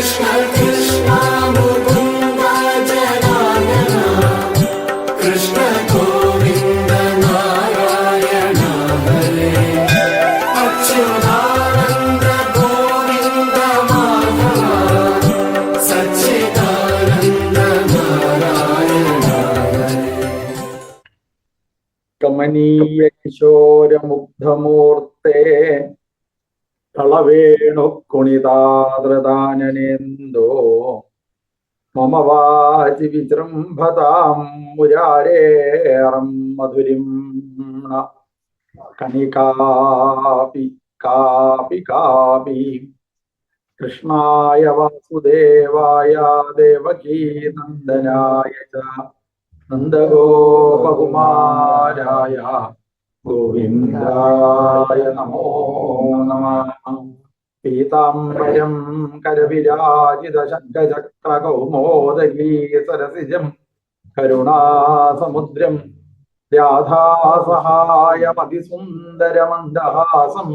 കൃഷ്ണ കൃഷ്ണ മുകുന്ദ ജനാർദ്ദന കൃഷ്ണ ഗോവിന്ദ നാരായണ ഹരേ അച്യുതാനന്ദ ഗോവിന്ദ മാധവ സച്ചിദാനന്ദ നാരായണ ഹരേ. കമനീയ കിശോരമുഗ്ധമൂർത്തേ കളവേണു കുണിതാദ്രദാനനേന്തോ മമ വാചി വിജൃംഭതാം മുരാരേറം മധുരിം കണികാപി കാപി കാപി കൃഷ്ണായ വാസുദേവായ ദേവകീ നന്ദനായ ച നന്ദഗോപകുമാരായ ഗോവിന്ദായ നമോ നമഃ. പീതാംബരം കരവിരാജിത ശംഖചക്രകൗമോദഗീ സരസിജം കരുണാസമുദ്രം രാധാസഹായമതിസുന്ദരമന്ദഹാസം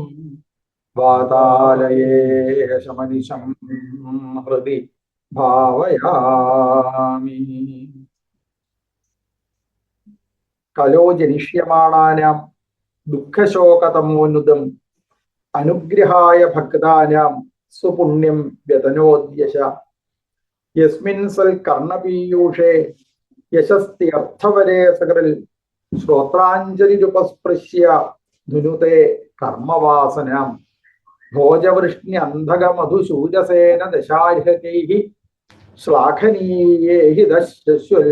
വാതാലയേശമനിശം ഹൃദി ഭാവയാമി. കലോ ജനിഷ്യമാണാനാം ദുഃഖശോകതമോന്നുദം അനുഗ്രഹായ ഭക്താനാം സ്വപുണ്യം വ്യതനോദ്യശ യസ്മിൻ സൽ കർണപീയൂഷേ യശസ്തി അർത്ഥവരേ സകരൽ ശ്രോത്രാഞ്ജലിരുപസ്പൃശ്യ ധുനുതേ കർമ്മവാസനാം ഭോജവൃഷ്ണി അന്ധകമധുശൂരസേന ദശാർഹകൈഃ ശ്ലാഘനീയേ ഹി ദശ്വൽ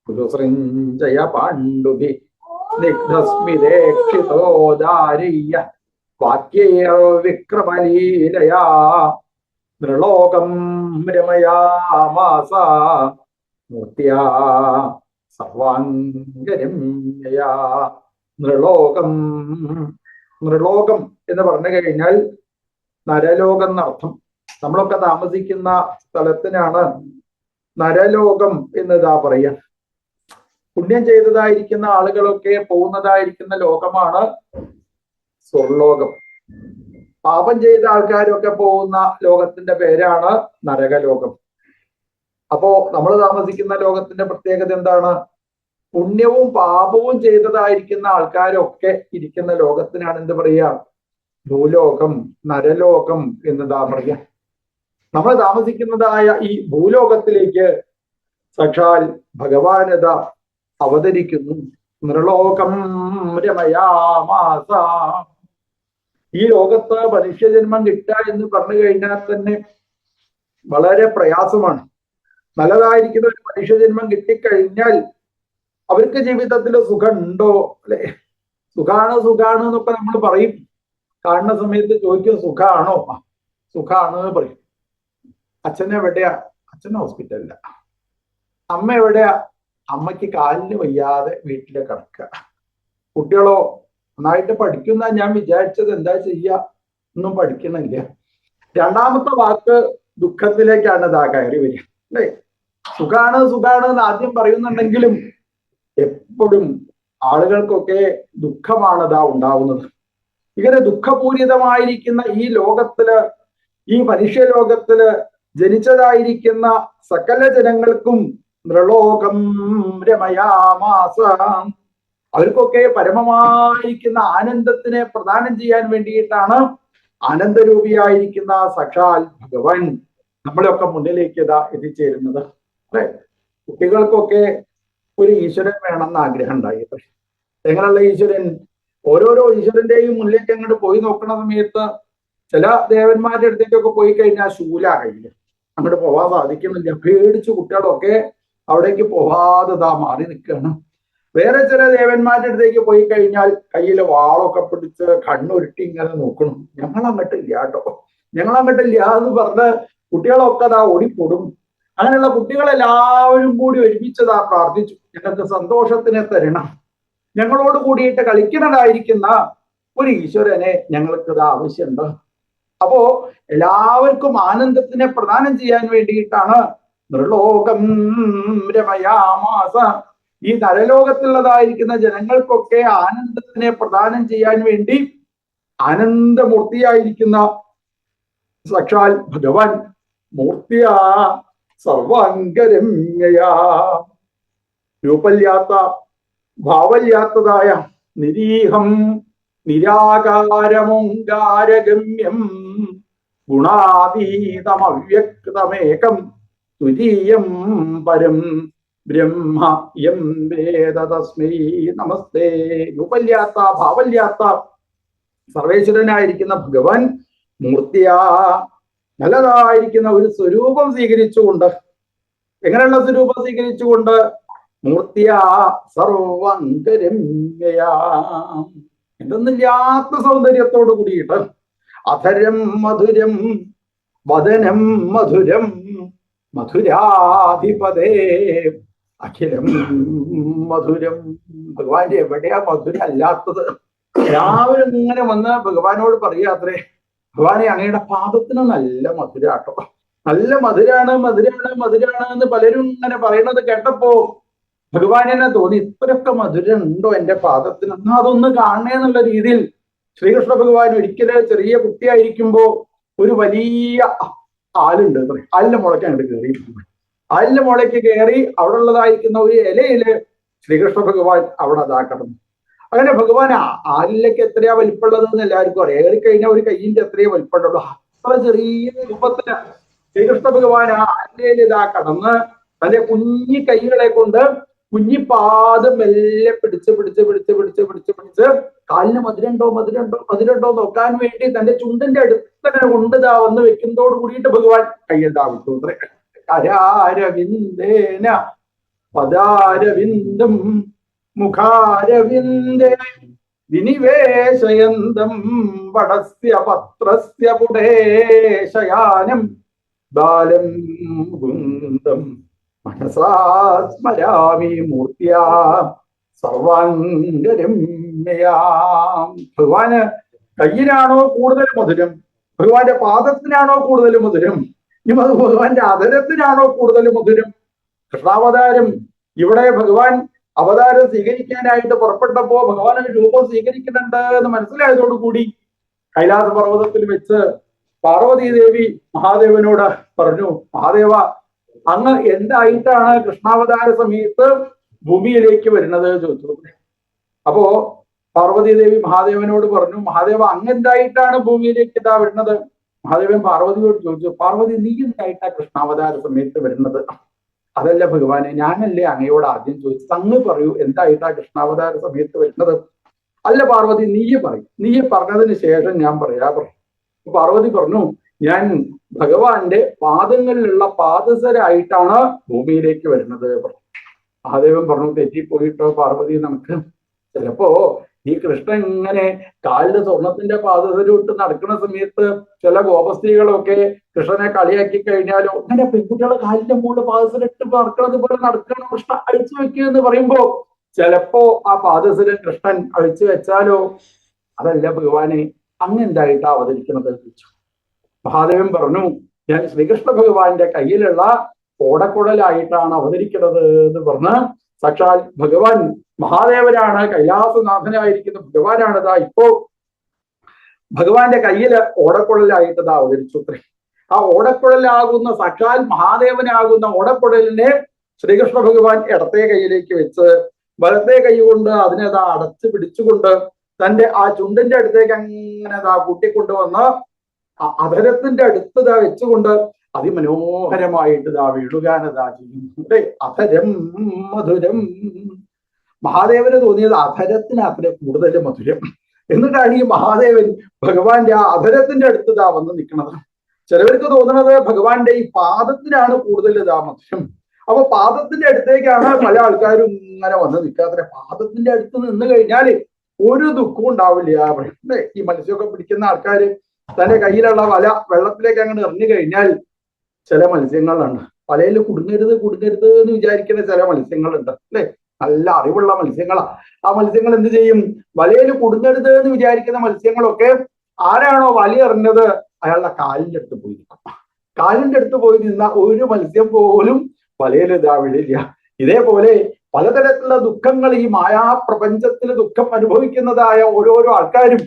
പുരുസൃഞ്ജയ പാണ്ഡുഭി സ്നിഗ്ധസ്മിതേക്ഷിതോദാരീയ വാക്യൈർവിക്രമലീലയാ നൃലോകം രമയാമാസ മൂർത്തിയാ സർവാംഗരമ്യയാ. നൃലോകം നൃലോകം എന്ന് പറഞ്ഞു കഴിഞ്ഞാൽ നരലോകം എന്നർത്ഥം. നമ്മളൊക്കെ താമസിക്കുന്ന സ്ഥലത്തിനാണ് നരലോകം എന്നതാ പറയാ. പുണ്യം ചെയ്തതായിരിക്കുന്ന ആളുകളൊക്കെ പോകുന്നതായിരിക്കുന്ന ലോകമാണ് സ്വർലോകം. പാപം ചെയ്ത ആൾക്കാരൊക്കെ പോകുന്ന ലോകത്തിന്റെ പേരാണ് നരകലോകം. അപ്പോ നമ്മൾ താമസിക്കുന്ന ലോകത്തിന്റെ പ്രത്യേകത എന്താണ്? പുണ്യവും പാപവും ചെയ്തതായിരിക്കുന്ന ആൾക്കാരൊക്കെ ഇരിക്കുന്ന ലോകത്തിനാണ് എന്ത് പറയാ? ഭൂലോകം, നരലോകം എന്നതാ പറയാ. നമ്മൾ താമസിക്കുന്നതായ ഈ ഭൂലോകത്തിലേക്ക് സാക്ഷാൽ ഭഗവാനത അവതരിക്കുന്നു. നൃലോകം രമയാമാസ. ഈ ലോകത്ത് മനുഷ്യജന്മം കിട്ടുക എന്ന് പറഞ്ഞു കഴിഞ്ഞാൽ തന്നെ വളരെ പ്രയാസമാണ്. നല്ലതായിരിക്കുന്ന ഒരു മനുഷ്യജന്മം കിട്ടിക്കഴിഞ്ഞാൽ അവർക്ക് ജീവിതത്തിൽ സുഖം ഉണ്ടോ അല്ലെ? സുഖാണ് എന്നൊക്കെ നമ്മൾ പറയും. കാണുന്ന സമയത്ത് ചോദിക്കും സുഖാണോ? സുഖാണ് എന്ന് പറയും. അച്ഛൻ എവിടെയാ? അച്ഛൻ ഹോസ്പിറ്റലില്ല. അമ്മ എവിടെയാ? അമ്മയ്ക്ക് കാലിന് വയ്യാതെ വീട്ടിലെ കിടക്കുക. കുട്ടികളോ നന്നായിട്ട് പഠിക്കുന്ന ഞാൻ വിചാരിച്ചത്, എന്താ ചെയ്യുക? ഒന്നും പഠിക്കണില്ല. രണ്ടാമത്തെ വാക്ക് ദുഃഖത്തിലേക്കാണ് ഇതാ കയറി വരിക അല്ലേ? സുഖാണ് എന്ന് ആദ്യം പറയുന്നുണ്ടെങ്കിലും എപ്പോഴും ആളുകൾക്കൊക്കെ ദുഃഖമാണ് ഇതാ ഉണ്ടാവുന്നത്. ഇങ്ങനെ ദുഃഖപൂരിതമായിരിക്കുന്ന ഈ ലോകത്തില്, ഈ മനുഷ്യലോകത്തില് ജനിച്ചതായിരിക്കുന്ന സകല ജനങ്ങൾക്കും നൃലോകം രമയാമാസ, അവർക്കൊക്കെ പരമമായിരിക്കുന്ന ആനന്ദത്തിനെ പ്രദാനം ചെയ്യാൻ വേണ്ടിയിട്ടാണ് ആനന്ദരൂപിയായിരിക്കുന്ന സാക്ഷാൽ ഭഗവാൻ നമ്മളെയൊക്കെ മുന്നിലേക്ക് ഇതാ എത്തിച്ചേരുന്നത് അല്ലെ? കുട്ടികൾക്കൊക്കെ ഒരു ഈശ്വരൻ വേണമെന്ന് ആഗ്രഹം ഉണ്ടായി. പക്ഷെ എങ്ങനെയുള്ള ഈശ്വരൻ? ഓരോരോ ഈശ്വരന്റെയും മുന്നിലേക്ക് അങ്ങോട്ട് പോയി നോക്കുന്ന സമയത്ത് ചില ദേവന്മാരുടെ അടുത്തേക്കൊക്കെ പോയി കഴിഞ്ഞാൽ ശൂല കയ്യില് അങ്ങോട്ട് പോവാൻ സാധിക്കുന്നില്ല. പേടിച്ച് കുട്ടികളൊക്കെ അവിടേക്ക് പോവാതെ ഇതാ മാറി നിൽക്കുകയാണ്. വേറെ ചില ദേവന്മാരുടെ അടുത്തേക്ക് പോയി കഴിഞ്ഞാൽ കയ്യിൽ വാളൊക്കെ പിടിച്ച് കണ്ണുരുട്ടി ഇങ്ങനെ നോക്കണം. ഞങ്ങളങ്ങോട്ടില്ല കേട്ടോ, ഞങ്ങളങ്ങോട്ടില്ല എന്ന് പറഞ്ഞ് കുട്ടികളൊക്കെ അതാ ഓടിപ്പോടും. അങ്ങനെയുള്ള കുട്ടികളെല്ലാവരും കൂടി ഒരുമിച്ചതാ പ്രാർത്ഥിച്ചു, ഞങ്ങൾക്ക് സന്തോഷത്തിനെ തരണം, ഞങ്ങളോട് കൂടിയിട്ട് കളിക്കുന്നതായിരിക്കുന്ന ഒരു ഈശ്വരനെ ഞങ്ങൾക്ക് ഇത് ആവശ്യമുണ്ട്. അപ്പോ എല്ലാവർക്കും ആനന്ദത്തിനെ പ്രദാനം ചെയ്യാൻ വേണ്ടിയിട്ടാണ് നൃലോകം രമയാമാസ. ഈ നരലോകത്തിലുള്ളതായിരിക്കുന്ന ജനങ്ങൾക്കൊക്കെ ആനന്ദത്തിനെ പ്രദാനം ചെയ്യാൻ വേണ്ടി ആനന്ദമൂർത്തിയായിരിക്കുന്ന സാക്ഷാൽ ഭഗവാൻ മൂർത്തിയാ സർവാംഗരമ്യയാ. രൂപമില്ലാത്ത ഭാവമില്ലാത്തതായ നിരീഹം നിരാകാരമോങ്കാരഗമ്യം ഗുണാതീതമവ്യക്തമേകം തുരീയം പരം ബ്രഹ്മ യം വേദ തസ്മൈ നമസ്തേ. രൂപമില്ലാത്ത ഭാവമില്ലാത്ത സർവേശ്വരനായിരിക്കുന്ന ഭഗവാൻ മൂർത്തിയാ നല്ലതായിരിക്കുന്ന ഒരു സ്വരൂപം സ്വീകരിച്ചുകൊണ്ട്, എങ്ങനെയുള്ള സ്വരൂപം സ്വീകരിച്ചുകൊണ്ട്? മൂർത്തിയാ സർവംഗരമ്യയാ, എന്തൊന്നില്ലാത്ത സൗന്ദര്യത്തോട് കൂടിയിട്ട്, അധരം മധുരം വദനം മധുരം മധുരാധിപതേ അഖിലം മധുരം. ഭഗവാന്റെ എവിടെയാ മധുരം അല്ലാത്തത്? എല്ലാവരും ഇങ്ങനെ വന്ന് ഭഗവാനോട് പറയാത്രേ, ഭഗവാനെ അങ്ങയുടെ പാദത്തിന് നല്ല മധുരാട്ടോ, നല്ല മധുരാണ് മധുരാണ് മധുരാണ് എന്ന് പലരും ഇങ്ങനെ പറയണത് കേട്ടപ്പോ ഭഗവാനെ തോന്നി, ഇത്രയൊക്കെ മധുരം ഉണ്ടോ എന്റെ പാദത്തിന്, എന്നാ അതൊന്ന് കാണണേ എന്നുള്ള രീതിയിൽ ശ്രീകൃഷ്ണ ഭഗവാൻ ഒരിക്കലും ചെറിയ കുട്ടിയായിരിക്കുമ്പോ ഒരു വലിയ ആലുണ്ട്, ആലിന്റെ മുളയ്ക്ക് അങ്ങോട്ട് കയറി. ആലിന്റെ മുളയ്ക്ക് കയറി അവിടെ ഉള്ളതായിരിക്കുന്ന ഒരു ഇലയില് ശ്രീകൃഷ്ണ ഭഗവാൻ അവിടെ അതാക്കണം. അങ്ങനെ ഭഗവാൻ ആലിലേക്ക് എത്രയാ വലിപ്പമുള്ളതെന്ന് എല്ലാവർക്കും അറിയാം. ഏറി കഴിഞ്ഞാൽ ഒരു കയ്യിന്റെ എത്രയോ വലിപ്പമുള്ളൂ. അത്ര ചെറിയ രൂപത്തിന് ശ്രീകൃഷ്ണ ഭഗവാൻ ആ ആലിൽ ഇതാ കടന്ന് തന്റെ കുഞ്ഞി കൈകളെ കൊണ്ട് കുഞ്ഞിപ്പാദം മെല്ലെ പിടിച്ച് പിടിച്ച് പിടിച്ച് പിടിച്ച് പിടിച്ച് പിടിച്ച് കാലിന് മധുരണ്ടോ മധുരണ്ടോ മധുരണ്ടോ നോക്കാൻ വേണ്ടി തന്റെ ചുണ്ടിന്റെ അടുത്തങ്ങനെ കൊണ്ടിതാ വന്ന് വെക്കുന്നതോട് കൂടിയിട്ട് ഭഗവാൻ കയ്യെന്താ വിട്ടു. കരാരവിന്ദേന പദാരവിന്ദം മുഖാരവിന്ദേ വിനിവേശയന്തം വടസ്യ പത്രസ്യ പുടേശയാനം ബാലം കുന്ദം മനസാ സ്മരാമി മൂർത്തിയാ സർവാംഗരമ്യയാം. ഭഗവാന് കയ്യിനാണോ കൂടുതൽ മധുരം? ഭഗവാന്റെ പാദത്തിനാണോ കൂടുതൽ മധുരം? ഇനി അത് ഭഗവാന്റെ അധരത്തിനാണോ കൂടുതൽ മധുരം? കൃഷ്ണാവതാരം ഇവിടെ ഭഗവാൻ അവതാരം സ്വീകരിക്കാനായിട്ട് പുറപ്പെട്ടപ്പോ ഭഗവാൻ ഒരു രൂപം സ്വീകരിക്കുന്നുണ്ട് എന്ന് മനസ്സിലായതോടുകൂടി കൈലാസ പർവ്വതത്തിൽ വെച്ച് പാർവതി ദേവി മഹാദേവനോട് പറഞ്ഞു, മഹാദേവ അങ്ങ് എന്തായിട്ടാണ് കൃഷ്ണാവതാര സമയത്ത് ഭൂമിയിലേക്ക് വരുന്നത് ചോദിച്ചു. അപ്പോ പാർവതി ദേവി മഹാദേവനോട് പറഞ്ഞു, മഹാദേവ അങ്ങ് എന്തായിട്ടാണ് ഭൂമിയിലേക്ക് ഇതാ വരുന്നത്? മഹാദേവൻ പാർവതിയോട് ചോദിച്ചു, പാർവതി നീ എന്തായിട്ടാ കൃഷ്ണാവതാര സമയത്ത് വരുന്നത്? അതല്ല ഭഗവാനെ, ഞാനല്ലേ അങ്ങയോട് ആദ്യം ചോദിച്ചത്, അങ്ങ് പറയൂ എന്തായിട്ടാ കൃഷ്ണാവതാര സമയത്ത് വരുന്നത്? അല്ല പാർവതി നീയെ പറയും, നീയെ പറഞ്ഞതിന് ശേഷം ഞാൻ പറയും. പാർവതി പറഞ്ഞു, ഞാൻ ഭഗവാന്റെ പാദങ്ങളിലുള്ള പാദസരായിട്ടാണ് ഭൂമിയിലേക്ക് വരുന്നത്. മഹാദേവൻ പറഞ്ഞു, തെറ്റിപ്പോയിട്ടോ പാർവതി, നമുക്ക് ചിലപ്പോ ഈ കൃഷ്ണൻ ഇങ്ങനെ കാലില് സ്വർണത്തിന്റെ പാദസരം ഇട്ട് നടക്കുന്ന സമയത്ത് ചില ഗോപസ്ത്രീകളൊക്കെ കൃഷ്ണനെ കളിയാക്കി കഴിഞ്ഞാലോ, അങ്ങനെ പെൺകുട്ടികളെ കാലിന്റെ മുകളിൽ പാദസരം ഇട്ട് നടക്കുന്നത് പോലെ നടക്കണം കൃഷ്ണ അഴിച്ചു വെക്കുക എന്ന് പറയുമ്പോ ചിലപ്പോ ആ പാദസരം കൃഷ്ണൻ അഴിച്ചു വെച്ചാലോ? അതല്ല ഭഗവാനെ, അങ്ങെന്തായിട്ടാ അവതരിക്കുന്നത് ചോദിച്ചു. മഹാദേവൻ പറഞ്ഞു, ഞാൻ ശ്രീകൃഷ്ണ ഭഗവാന്റെ കയ്യിലുള്ള ഓടക്കുഴലായിട്ടാണ് അവതരിക്കുന്നത് എന്ന് പറഞ്ഞ് സാക്ഷാൽ ഭഗവാൻ മഹാദേവനാണ്, കൈലാസനാഥനായിരിക്കുന്ന ഭഗവാനാണിതാ ഇപ്പോ ഭഗവാന്റെ കയ്യില് ഓടക്കുഴലായിട്ട് ഇതാ അവതരിച്ചു. ആ ഓടക്കുഴലാകുന്ന സാക്ഷാൽ മഹാദേവനാകുന്ന ഓടക്കുഴലിനെ ശ്രീകൃഷ്ണ ഭഗവാൻ ഇടത്തെ കൈയിലേക്ക് വെച്ച് വലത്തെ കൈ കൊണ്ട് അതിനെതാ അടച്ചു പിടിച്ചുകൊണ്ട് തന്റെ ആ ചുണ്ടിന്റെ അടുത്തേക്ക് അങ്ങനെ ഇതാ കൂട്ടിക്കൊണ്ടുവന്ന് അധരത്തിന്റെ അടുത്തതാ വെച്ചുകൊണ്ട് അതിമനോഹരമായിട്ട് ഇതാ വീഴുകാനതാ ചെയ്യുന്നു. അധരം മധുരം. മഹാദേവന് തോന്നിയത് അധരത്തിന് അത്ര കൂടുതൽ മധുരം. എന്നിട്ടാണ് ഈ മഹാദേവൻ ഭഗവാന്റെ ആ അധരത്തിന്റെ അടുത്തതാ വന്ന് നിൽക്കുന്നത്. ചിലവർക്ക് തോന്നുന്നത് ഭഗവാന്റെ ഈ പാദത്തിനാണ് കൂടുതൽ ഇതാ മധുരം. അപ്പൊ പാദത്തിന്റെ അടുത്തേക്കാണ് പല ആൾക്കാരും ഇങ്ങനെ വന്ന് നിൽക്കാതെ. പാദത്തിന്റെ അടുത്ത് നിന്ന് കഴിഞ്ഞാൽ ഒരു ദുഃഖവും ഉണ്ടാവില്ല. ഈ മത്സ്യമൊക്കെ പിടിക്കുന്ന ആൾക്കാര് തന്റെ കയ്യിലുള്ള വല വെള്ളത്തിലേക്ക് അങ്ങനെ എറിഞ്ഞു കഴിഞ്ഞാൽ ചില മത്സ്യങ്ങളുണ്ട് വലയിൽ കുടുങ്ങരുത് കുടുങ്ങരുത് എന്ന് വിചാരിക്കുന്ന ചില മത്സ്യങ്ങളുണ്ട് അല്ലെ, നല്ല അറിവുള്ള മത്സ്യങ്ങളാ. ആ മത്സ്യങ്ങൾ എന്ത് ചെയ്യും? വലയിൽ കുടുങ്ങരുത് എന്ന് വിചാരിക്കുന്ന മത്സ്യങ്ങളൊക്കെ ആരാണോ വല എറിഞ്ഞത് അയാളുടെ കാലിന്റെ അടുത്ത് പോയി നിൽക്കും. കാലിന്റെ അടുത്ത് പോയി നിന്ന ഒരു മത്സ്യം പോലും വലയിൽ ഇതാ വിടില്ല. ഇതേപോലെ പലതരത്തിലുള്ള ദുഃഖങ്ങൾ ഈ മായാപ്രപഞ്ചത്തിൽ ദുഃഖം അനുഭവിക്കുന്നതായ ഓരോരോ ആൾക്കാരും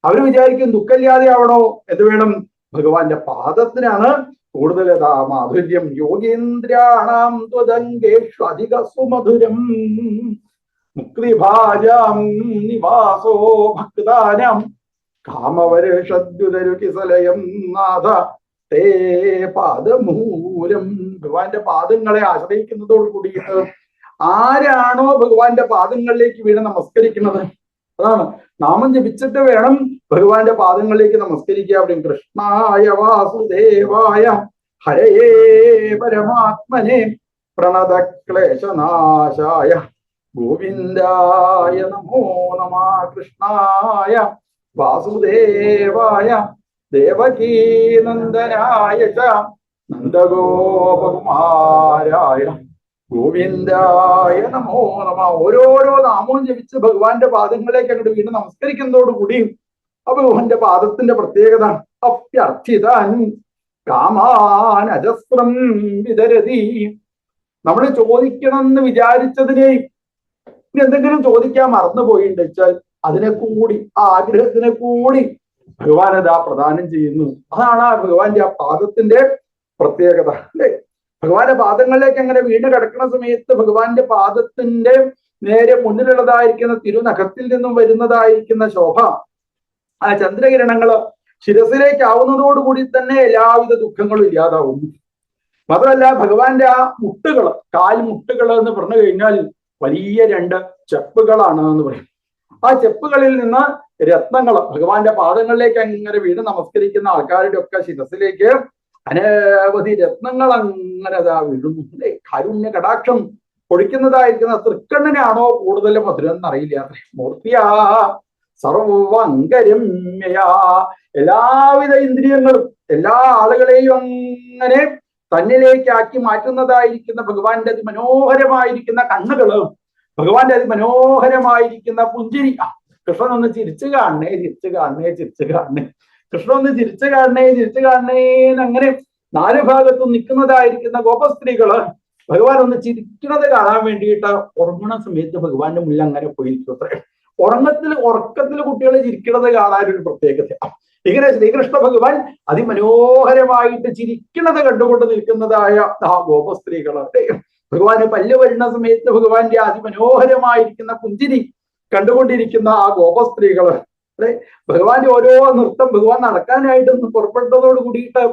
അവർ വിചാരിക്കും ദുഃഖമില്ലാതെ ആവണോ? എന്ത് വേണം? ഭഗവാന്റെ പാദത്തിനാണ് കൂടുതൽ മാധുര്യം. യോഗേന്ദ്രാണാം ത്വദംഗേഷു അധിക സുമധുരം മുക്തിഭാജാം നിവാസോ ഭക്താനാം കാമവരുഷദ്യുതരുകിസലയം നാഥ തേ പാദമൂലം. ഭഗവാന്റെ പാദങ്ങളെ ആശ്രയിക്കുന്നതോട് കൂടിയിട്ട് ആരാണോ ഭഗവാന്റെ പാദങ്ങളിലേക്ക് വീണ് നമസ്കരിക്കുന്നത്, അതാണ് നാമം ജപിച്ചിട്ട് വേണം ഭഗവാന്റെ പാദങ്ങളിലേക്ക് നമസ്കരിക്കുക. അവിടെ കൃഷ്ണായ വാസുദേവായ ഹരയേ പരമാത്മനെ പ്രണതക്ലേശനാശായ ഗോവിന്ദായ നമോ നമ. കൃഷ്ണായ വാസുദേവായ ദേവകീനന്ദനായ ച നന്ദഗോപകുമാരായ ഗോവിന്ദായ നമോ നമ. ഓരോരോ നാമവും ജപിച്ച് ഭഗവാന്റെ പാദങ്ങളിലേക്ക് അങ്ങോട്ട് വീണ്ടും നമസ്കരിക്കുന്നതോടുകൂടി ഭഗവാന്റെ പാദത്തിന്റെ പ്രത്യേകത അപ്യർത്ഥിതാൻ കാമാൻ അജസ്രം വിതരതി. നമ്മൾ ചോദിക്കണം എന്ന് വിചാരിച്ചതിനെ എന്തെങ്കിലും ചോദിക്കാൻ മറന്നുപോയിണ്ട് വെച്ചാൽ അതിനെ കൂടി ആ ആഗ്രഹത്തിനെ കൂടി ഭഗവാൻ അതാ പ്രദാനം ചെയ്യുന്നു. അതാണ് ആ ഭഗവാന്റെ ആ പാദത്തിന്റെ പ്രത്യേകത അല്ലേ. ഭഗവാന്റെ പാദങ്ങളിലേക്ക് അങ്ങനെ വീണ് കിടക്കുന്ന സമയത്ത് ഭഗവാന്റെ പാദത്തിന്റെ നേരെ മുന്നിലുള്ളതായിരിക്കുന്ന തിരുനഖത്തിൽ നിന്നും വരുന്നതായിരിക്കുന്ന ശോഭ, ആ ചന്ദ്രകിരണങ്ങള് ശിരസിലേക്കാവുന്നതോടുകൂടി തന്നെ എല്ലാവിധ ദുഃഖങ്ങളും ഇല്ലാതാവും. മാത്രമല്ല ഭഗവാന്റെ ആ മുട്ടുകള്, കാൽമുട്ടുകള് എന്ന് പറഞ്ഞു കഴിഞ്ഞാൽ വലിയ രണ്ട് ചെപ്പുകളാണ് എന്ന് പറയും. ആ ചെപ്പുകളിൽ നിന്ന് രത്നങ്ങൾ ഭഗവാന്റെ പാദങ്ങളിലേക്ക് അങ്ങനെ വീണ് നമസ്കരിക്കുന്ന ആൾക്കാരുടെ ഒക്കെ ശിരസിലേക്ക് അനവധി രത്നങ്ങൾ അങ്ങനെ അതാ വീഴുന്നു അല്ലേ. കാരുണ്യ കടാക്ഷം പൊടിക്കുന്നതായിരിക്കുന്ന തൃക്കണ്ണിനാണോ കൂടുതൽ മധുരം എന്നറിയില്ല. മൂർത്തിയാ സർവങ്കരമ്യയാ. എല്ലാവിധ ഇന്ദ്രിയങ്ങളും എല്ലാ ആളുകളെയും അങ്ങനെ തന്നിലേക്കാക്കി മാറ്റുന്നതായിരിക്കുന്ന ഭഗവാന്റെ അതിമനോഹരമായിരിക്കുന്ന കണ്ണുകള്, ഭഗവാന്റെ അതിമനോഹരമായിരിക്കുന്ന പുഞ്ചിരി. കൃഷ്ണൻ ഒന്ന് ചിരിച്ചു കാണണേ, ചിരിച്ചു കാണണേ, ചിരിച്ചു കാണണേ, കൃഷ്ണൻ ഒന്ന് ചിരിച്ചു കാണണേ, ചിരിച്ചു കാണണേ അങ്ങനെ നാല് ഭാഗത്തും നിൽക്കുന്നതായിരിക്കുന്ന ഗോപസ്ത്രീകള് ഭഗവാൻ ഒന്ന് ചിരിക്കുന്നത് കാണാൻ വേണ്ടിയിട്ട് ഉറങ്ങണ സമയത്ത് ഭഗവാന്റെ മുന്നിൽ അങ്ങനെ പോയിരിക്കും. അത്രേ ഉറക്കത്തിൽ കുട്ടികൾ ചിരിക്കുന്നത് കാണാനൊരു പ്രത്യേകത. ഇങ്ങനെ ശ്രീകൃഷ്ണ ഭഗവാൻ അതിമനോഹരമായിട്ട് ചിരിക്കുന്നത് കണ്ടുകൊണ്ട് നിൽക്കുന്നതായ ആ ഗോപസ്ത്രീകള് ഭഗവാന് പല്ല് വരുന്ന സമയത്ത് ഭഗവാന്റെ അതിമനോഹരമായിരിക്കുന്ന പുഞ്ചിരി കണ്ടുകൊണ്ടിരിക്കുന്ന ആ ഗോപസ്ത്രീകള് അല്ലെ. ഭഗവാന്റെ ഓരോ നൃത്തം ഭഗവാൻ നടക്കാനായിട്ട് പുറപ്പെട്ടതോട് കൂടിയിട്ട്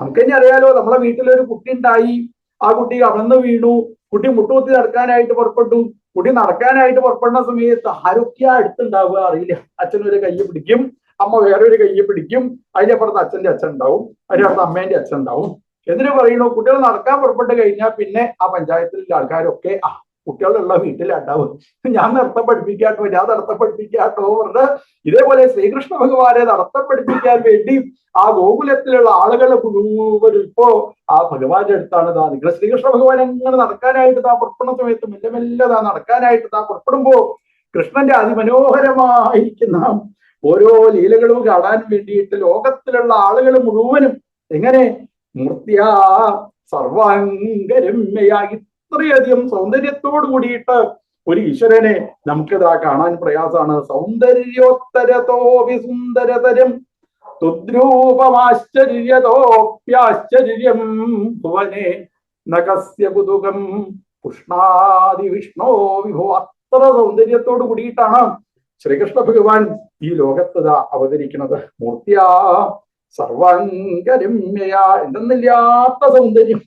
നമുക്ക് തന്നെ അറിയാലോ, നമ്മളെ വീട്ടിലൊരു കുട്ടി ഉണ്ടായി, ആ കുട്ടി അമർന്ന് വീണു, കുട്ടി മുട്ടുകുത്തി നടക്കാനായിട്ട് പുറപ്പെട്ടു. കുട്ടി നടക്കാനായിട്ട് പുറപ്പെടുന്ന സമയത്ത് ആരൊക്കെയാ അടുത്തുണ്ടാവുക അറിയില്ല. അച്ഛനൊരു കയ്യെ പിടിക്കും, അമ്മ വേറൊരു കയ്യെ പിടിക്കും, അതിനപ്പുറത്ത് അച്ഛന്റെ അച്ഛൻ ഉണ്ടാവും, അതിനപ്പുറത്ത് അമ്മേന്റെ അച്ഛൻ ഉണ്ടാവും. എന്തിനു പറയണു, കുട്ടികൾ നടക്കാൻ പുറപ്പെട്ട് കഴിഞ്ഞാൽ പിന്നെ ആ പഞ്ചായത്തിലുള്ള ആൾക്കാരൊക്കെ കുട്ടികളുള്ള വീട്ടിലുണ്ടാവും. ഞാൻ നൃത്തം പഠിപ്പിക്കാട്ടോ, ഞാൻ നൃത്തം പഠിപ്പിക്കാട്ടോ പറഞ്ഞ് ഇതേപോലെ ശ്രീകൃഷ്ണ ഭഗവാനെ നൃത്തം പഠിപ്പിക്കാൻ വേണ്ടി ആ ഗോകുലത്തിലുള്ള ആളുകൾ മുഴുവനും ഇപ്പോ ആ ഭഗവാന്റെ അടുത്താണ് നിൽക്കുന്നത്. ശ്രീകൃഷ്ണ ഭഗവാൻ അങ്ങനെ നടക്കാനായിട്ട് പുറപ്പെടുന്ന സമയത്ത് മെല്ലെ മെല്ലെ നടക്കാനായിട്ട് പുറപ്പെടുമ്പോ കൃഷ്ണന്റെ അതിമനോഹരമായിരിക്കുന്ന ഓരോ ലീലകളും കാണാൻ വേണ്ടിയിട്ട് ലോകത്തിലുള്ള ആളുകൾ മുഴുവനും എങ്ങനെ മൂർത്തിയാ സർവാംഗരമ്യയായി ഇത്രയധികം സൗന്ദര്യത്തോട് കൂടിയിട്ട് ഒരു ഈശ്വരനെ നമുക്കിതാ കാണാൻ പ്രയാസമാണ്. സൗന്ദര്യോത്തരതോപി സുന്ദരതരം തുദ്രൂപമാശ്ചര്യതോപ്യാശ്ചര്യം ഭുവനെ നഗസ്യ കുതുകം പുഷ്ണാദി വിഷ്ണോ വിഭോ. അത്ര സൗന്ദര്യത്തോട് കൂടിയിട്ടാണ് ശ്രീകൃഷ്ണ ഭഗവാൻ ഈ ലോകത്ത് അവതരിക്കുന്നത്. മൂർത്തിയാ സർവാംഗരമ്യയ, എന്തെന്നില്ലാത്ത സൗന്ദര്യം.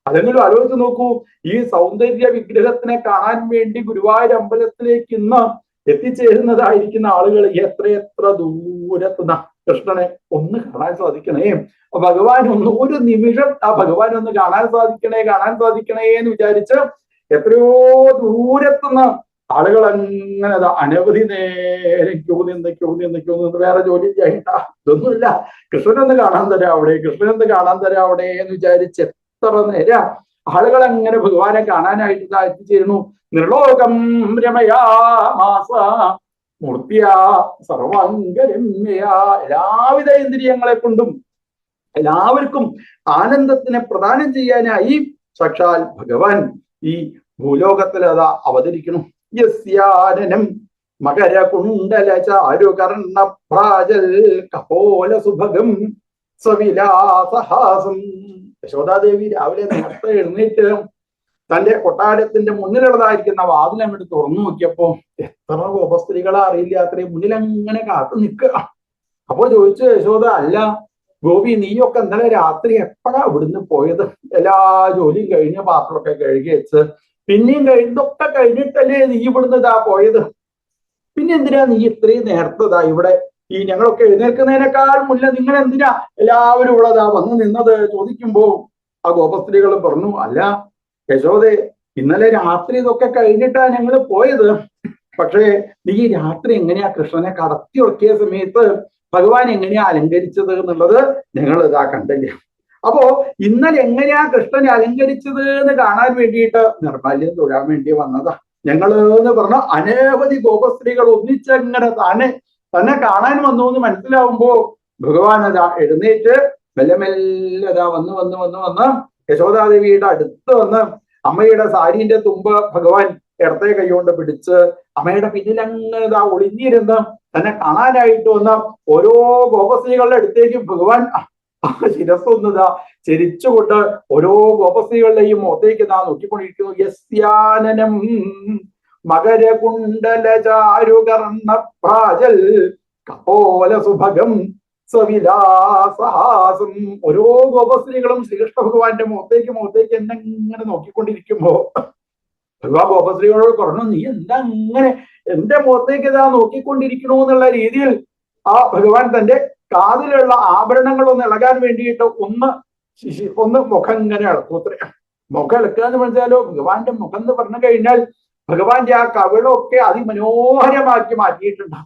അതെങ്കിലും ആലോചിച്ച് നോക്കൂ, ഈ സൗന്ദര്യ വിഗ്രഹത്തിനെ കാണാൻ വേണ്ടി ഗുരുവായൂർ അമ്പലത്തിലേക്ക് ഇന്ന് എത്തിച്ചേരുന്നതായിരിക്കുന്ന ആളുകൾ എത്രയെത്ര ദൂരത്തുന്ന കൃഷ്ണനെ ഒന്ന് കാണാൻ സാധിക്കണേ, ഭഗവാൻ ഒരു നിമിഷം ആ ഭഗവാൻ ഒന്ന് കാണാൻ സാധിക്കണേ എന്ന് വിചാരിച്ച് എത്രയോ ദൂരത്തുനിന്ന് ആളുകൾ അങ്ങനെ അനവധി നേരം ക്യൂ നിന്ന് വേറെ ജോലി ചെയ്യണ്ട, ഇതൊന്നുമില്ല, കൃഷ്ണനൊന്ന് കാണാൻ തരാം അവിടെ എന്ന് വിചാരിച്ച് എത്ര നേരം ആളുകൾ അങ്ങനെ ഭഗവാനെ കാണാനായിട്ട് എത്തിച്ചേരുന്നു. നിർലോകം രമയാമാസ മൂർത്തിയാ സർവാംഗരമ്യയാ. എല്ലാവിധ ഇന്ദ്രിയങ്ങളെ കൊണ്ടും എല്ലാവർക്കും ആനന്ദത്തിനെ പ്രദാനം ചെയ്യാനായി സാക്ഷാൽ ഭഗവാൻ ഈ ഭൂലോകത്തിൽ അവതരിക്കണം. യസ്യാനനം മകരകുണ്ടല ചാരുകർണ ഭ്രാജൽ കപോല സുഭഗം സവിലാസഹാസം. യശോദാദേവി രാവിലെ നേരത്തെ എഴുന്നേറ്റ് തന്റെ കൊട്ടാരത്തിന്റെ മുന്നിലുള്ളതായിരിക്കുന്ന വാതിൽ അങ്ങോട്ട് തുറന്നു നോക്കിയപ്പോ എത്ര ഗോപസ്ത്രീകളെ അറിയില്ല, അത്രയും മുന്നിൽ അങ്ങനെ കാത്തു നിൽക്കുക. അപ്പൊ ചോദിച്ചു യശോദ, അല്ല ഗോപി, നീയൊക്കെ ഇന്നലെ രാത്രി എപ്പോഴാ ഇവിടുന്ന് പോയത്? എല്ലാ ജോലിയും കഴിഞ്ഞ് പാത്രമൊക്കെ കഴുകി വെച്ച് പിന്നെയും കഴിഞ്ഞതൊക്കെ കഴിഞ്ഞിട്ടല്ലേ നീ ഇവിടുന്ന് ഇതാ പോയത്? പിന്നെ എന്തിനാ നീ ഇത്രയും നേരത്തതാ ഇവിടെ ഈ ഞങ്ങളൊക്കെ എഴുന്നേൽക്കുന്നതിനേക്കാൾ മുന്നേ നിങ്ങൾ എന്തിനാ എല്ലാവരും ഉള്ളതാ വന്ന് നിന്നത് ചോദിക്കുമ്പോ ആ ഗോപസ്ത്രീകൾ പറഞ്ഞു, അല്ല യശോദേ, ഇന്നലെ രാത്രി ഇതൊക്കെ കഴിഞ്ഞിട്ടാ ഞങ്ങൾ പോയത്. പക്ഷേ നീ രാത്രി എങ്ങനെയാ കൃഷ്ണനെ കടത്തി ഉറക്കിയ സമയത്ത് ഭഗവാൻ എങ്ങനെയാ അലങ്കരിച്ചത് എന്നുള്ളത് ഞങ്ങൾ ഇതാ കണ്ടില്ല. അപ്പോ ഇന്നലെ എങ്ങനെയാ കൃഷ്ണനെ അലങ്കരിച്ചത് എന്ന് കാണാൻ വേണ്ടിയിട്ട് നിർമാല്യം തൊഴാൻ വേണ്ടി വന്നതാ ഞങ്ങള് എന്ന് പറഞ്ഞ അനവധി ഗോപസ്ത്രീകൾ ഒന്നിച്ചങ്ങനെ തന്നെ കാണാൻ വന്നു എന്ന് മനസ്സിലാവുമ്പോ ഭഗവാൻ അതാ എഴുന്നേറ്റ് മെല്ലെ മെല്ലെ അതാ വന്ന് യശോദാദേവിയുടെ അടുത്ത് വന്ന് അമ്മയുടെ സാരിന്റെ തുമ്പ് ഭഗവാൻ ഇടത്തെ കൈകൊണ്ട് പിടിച്ച് അമ്മയുടെ പിന്നിൽ അങ്ങനെ ഇതാ ഒളിഞ്ഞിരുന്ന് തന്നെ കാണാനായിട്ട് വന്ന ഓരോ ഗോപസ്ത്രീകളുടെ അടുത്തേക്ക് ഭഗവാൻ ശിരസ്സൊന്നിതാ ചരിച്ചുകൊണ്ട് ഓരോ ഗോപസ്ത്രീകളുടെയും മുഖത്തേക്ക് നാ നോക്കിക്കൊണ്ടിരിക്കുന്നു. യസ്യാനനം മകരകുണ്ടല ചാരുകർണപ്രാജൽ കപോല സുഭഗം സവിലാസഹാസം. ഓരോ ഗോപസ്ത്രീകളും ശ്രീകൃഷ്ണ ഭഗവാന്റെ മുഖത്തേക്ക് എന്നെങ്ങനെ നോക്കിക്കൊണ്ടിരിക്കുമ്പോ ഭഗവാൻ ഗോപസ്ത്രീകളോട് പറഞ്ഞു, നീ എന്താ അങ്ങനെ എന്റെ മുഖത്തേക്ക് ഇതാ നോക്കിക്കൊണ്ടിരിക്കണോ എന്നുള്ള രീതിയിൽ ആ ഭഗവാൻ തന്റെ കാതിലുള്ള ആഭരണങ്ങൾ ഒന്ന് ഇളകാൻ വേണ്ടിയിട്ട് ഒന്ന് മുഖം ഇങ്ങനെ ഇളക്കൂത്രേ. മുഖം ഇളക്കുക എന്ന് പറഞ്ഞാലോ, ഭഗവാന്റെ മുഖം എന്ന് പറഞ്ഞു കഴിഞ്ഞാൽ ഭഗവാന്റെ ആ കവിളൊക്കെ അതിമനോഹരമാക്കി മാറ്റിയിട്ടുണ്ട്.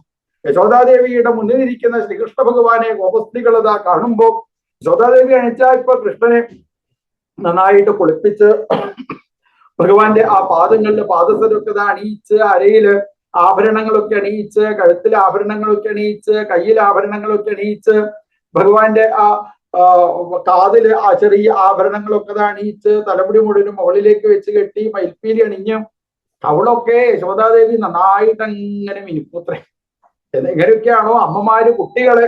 യശോദാദേവിയുടെ മുന്നിലിരിക്കുന്ന ശ്രീകൃഷ്ണ ഭഗവാനെ ഗോപസ്ത്രീകൾ ഇതാ കാണുമ്പോ യശോദാദേവി അണിച്ചാ ഇപ്പൊ കൃഷ്ണനെ നന്നായിട്ട് കുളിപ്പിച്ച് ഭഗവാന്റെ ആ പാദങ്ങളില് പാദസരമൊക്കെ ഇതാ അണിയിച്ച് അരയില് ആഭരണങ്ങളൊക്കെ അണിയിച്ച് കഴുത്തിൽ ആഭരണങ്ങളൊക്കെ അണിയിച്ച് കയ്യിൽ ആഭരണങ്ങളൊക്കെ അണിയിച്ച് ഭഗവാന്റെ ആ കാതില് ആ ചെറിയ ആഭരണങ്ങളൊക്കെ അണിയിച്ച് തലമുടി മുഴുവനും മുകളിലേക്ക് വെച്ച് കെട്ടി മയിൽപ്പീലി അണിഞ്ഞ് അവളൊക്കെ യശോദാദേവി നന്നായിട്ട് അങ്ങനെ മിനുക്കൂത്രേ. എങ്ങനെയൊക്കെയാണോ അമ്മമാര് കുട്ടികളെ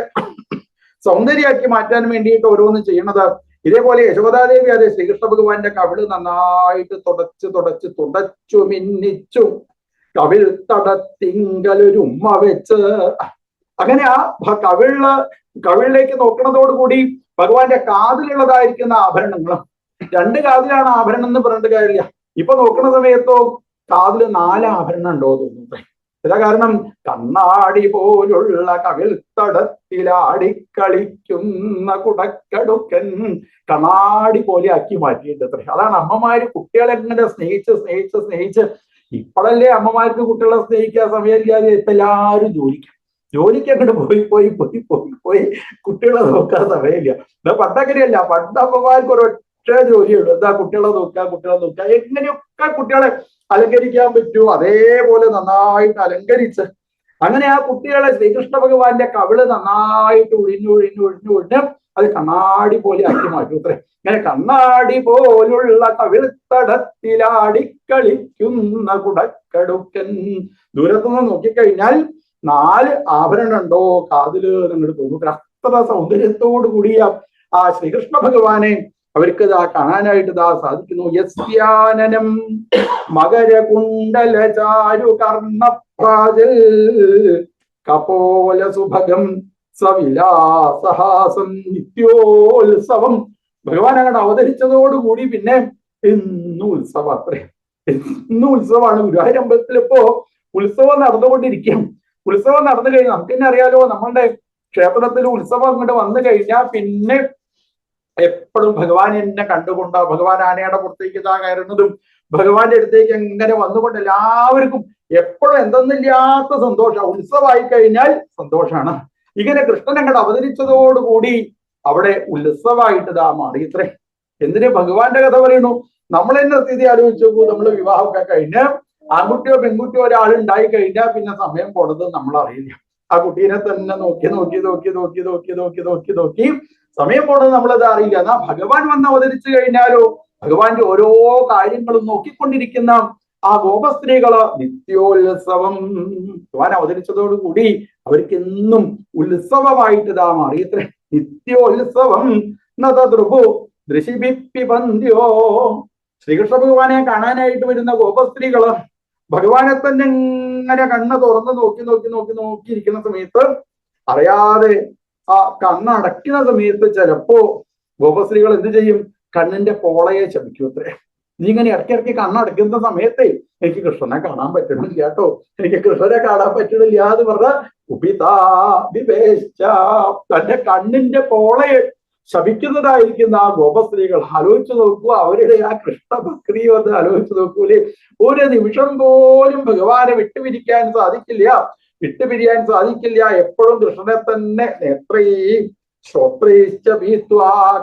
സൗന്ദര്യമാക്കി മാറ്റാൻ വേണ്ടിയിട്ട് ഓരോന്നും ചെയ്യണത്, ഇതേപോലെ യശോദാദേവി അതെ ശ്രീകൃഷ്ണ ഭഗവാന്റെ കവിള് നന്നായിട്ട് തുടച്ചു മിന്നിച്ചു കവിൾ തടത്തിങ്കലൊരു ഉമ്മ വെച്ച് അങ്ങനെ ആ കവിളിലേക്ക് നോക്കണതോടുകൂടി ഭഗവാന്റെ കാതിലുള്ളതായിരിക്കുന്ന ആഭരണങ്ങളും, രണ്ട് കാതിലാണ് ആഭരണം എന്ന് പറഞ്ഞിട്ട് കാര്യമില്ല. ഇപ്പൊ നോക്കുന്ന സമയത്തോ കാതില് 4 ആഭരണം ഉണ്ടോ തോന്നുന്നു. ഇതാ കാരണം കണ്ണാടി പോലുള്ള കവിൾ തടത്തിലാടിക്കളിക്കുന്ന കുടക്കടുക്കൻ കണ്ണാടി പോലെ ആക്കി മാറ്റിയിട്ടുണ്ട്. അതാണ് അമ്മമാര് കുട്ടികളെ എങ്ങനെ സ്നേഹിച്ച് ഇപ്പോഴല്ലേ അമ്മമാർക്ക് കുട്ടികളെ സ്നേഹിക്കാൻ സമയമില്ലാതെ ഇപ്പൊ എല്ലാവരും ജോലിക്ക് അങ്ങോട്ട് പോയി കുട്ടികളെ നോക്കാൻ സമയമില്ല. പണ്ടങ്ങനെയല്ല, പണ്ട് അമ്മമാർക്ക് ഒരൊറ്റ ജോലിയുള്ളൂ, എന്താ കുട്ടികളെ നോക്കുക. എങ്ങനെയൊക്കെ കുട്ടികളെ അലങ്കരിക്കാൻ പറ്റൂ അതേപോലെ നന്നായിട്ട് അലങ്കരിച്ച് അങ്ങനെ ആ കുട്ടികളെ ശ്രീകൃഷ്ണ ഭഗവാന്റെ കവിള് നന്നായിട്ട് ഒഴിഞ്ഞ് അത് കണ്ണാടി പോലെ ആക്കി മാറ്റും അത്രേ. ഇങ്ങനെ കണ്ണാടി പോലുള്ള കവിൾത്തടത്തിലാടിക്കളിക്കുന്ന കുടക്കടുക്കൻ. ദൂരത്തുനിന്ന് നോക്കിക്കഴിഞ്ഞാൽ 4 ആഭരണം ഉണ്ടോ കാതില് നിങ്ങൾ തോന്നും. അത്ര സൗന്ദര്യത്തോടു കൂടിയ ആ ശ്രീകൃഷ്ണ ഭഗവാനെ അവർക്ക് ഇതാ കാണാനായിട്ട് ഇതാ സാധിക്കുന്നു. യസ്യാനനം മകരകുണ്ടല ചാരു കർണപ്രാജൽ കപോല സുഭഗം സവിലാസഹാസം നിത്യോത്സവം. ഭഗവാൻ അങ്ങോട്ട് അവതരിച്ചതോടുകൂടി പിന്നെ എന്നും ഉത്സവം അത്രേ. എന്നും ഉത്സവമാണ്. ഗുരുവായൂരമ്പലത്തിൽ ഇപ്പോ ഉത്സവം നടന്നുകൊണ്ടിരിക്കും. ഉത്സവം നടന്നു കഴിഞ്ഞാൽ നമുക്ക് തന്നെ അറിയാലോ, നമ്മളുടെ ക്ഷേത്രത്തിൽ ഉത്സവം അങ്ങോട്ട് വന്നു കഴിഞ്ഞാൽ പിന്നെ എപ്പോഴും ഭഗവാൻ എന്നെ കണ്ടുകൊണ്ട് ഭഗവാൻ ആനയുടെ പുറത്തേക്ക് ഇതാ കയറുന്നതും ഭഗവാന്റെ അടുത്തേക്ക് എങ്ങനെ വന്നുകൊണ്ട് എല്ലാവർക്കും എപ്പോഴും എന്തെന്നില്ലാത്ത സന്തോഷം. ഉത്സവമായി കഴിഞ്ഞാൽ സന്തോഷമാണ്. ഇങ്ങനെ കൃഷ്ണൻ അങ്ങോട്ട് അവതരിച്ചതോടുകൂടി അവിടെ ഉത്സവമായിട്ട് ഇതാ മാറി ഇത്രേ. എന്തിന് ഭഗവാന്റെ കഥ പറയുന്നു? നമ്മൾ തന്നെ സ്ഥിതി ആലോചിച്ച് നോക്കൂ. നമ്മൾ വിവാഹമൊക്കെ കഴിഞ്ഞ് ആൺകുട്ടിയോ പെൺകുട്ടിയോ ഒരാളുണ്ടായി കഴിഞ്ഞാൽ പിന്നെ സമയം പോണത് നമ്മൾ അറിയില്ല. ആ കുട്ടീനെ തന്നെ നോക്കി സമയം പോണത് നമ്മളത് അറിയില്ല. എന്നാ ഭഗവാൻ വന്ന് അവതരിച്ചു കഴിഞ്ഞാലോ ഭഗവാന്റെ ഓരോ കാര്യങ്ങളും നോക്കിക്കൊണ്ടിരിക്കുന്ന ആ ഗോപസ്ത്രീകള് നിത്യോത്സവം. ഭഗവാൻ അവതരിച്ചതോടുകൂടി അവർക്ക് എന്നും ഉത്സവമായിട്ട് ഇതാ മാറിയത്രേ. നിത്യോത്സവം നതദ്രുപു ദൃശിഭിപ്പിപന്ത്യോ. ശ്രീകൃഷ്ണ ഭഗവാനെ കാണാനായിട്ട് വരുന്ന ഗോപസ്ത്രീകള് ഭഗവാനെ തന്നെ ഇങ്ങനെ കണ്ണ് തുറന്ന് നോക്കി നോക്കി നോക്കി നോക്കിയിരിക്കുന്ന സമയത്ത് അറിയാതെ ആ കണ്ണടയ്ക്കുന്ന സമയത്ത് ചിലപ്പോ ഗോപസ്ത്രീകൾ എന്ത് ചെയ്യും? കണ്ണിന്റെ പോളയെ ശപിക്കും അത്രേ. നീ ഇങ്ങനെ ഇടയ്ക്കിടയ്ക്ക് കണ്ണടയ്ക്കുന്ന സമയത്തെ എനിക്ക് കൃഷ്ണനെ കാണാൻ പറ്റണില്ല കേട്ടോ, എനിക്ക് കൃഷ്ണനെ കാണാൻ പറ്റണില്ല എന്ന് പറഞ്ഞ തന്റെ കണ്ണിന്റെ പോളയെ ശപിക്കുന്നതായിരിക്കുന്ന ആ ഗോപസ്ത്രീകൾ ആലോചിച്ചു നോക്കൂ. അവരുടെ ആ കൃഷ്ണഭക്തി ഒന്ന് ആലോചിച്ചു നോക്കൂലേ. ഒരു നിമിഷം പോലും ഭഗവാനെ വിട്ടുപിരിക്കാൻ സാധിക്കില്ല, വിട്ടുപിരിയാൻ സാധിക്കില്ല. എപ്പോഴും കൃഷ്ണനെ തന്നെ നേത്രയും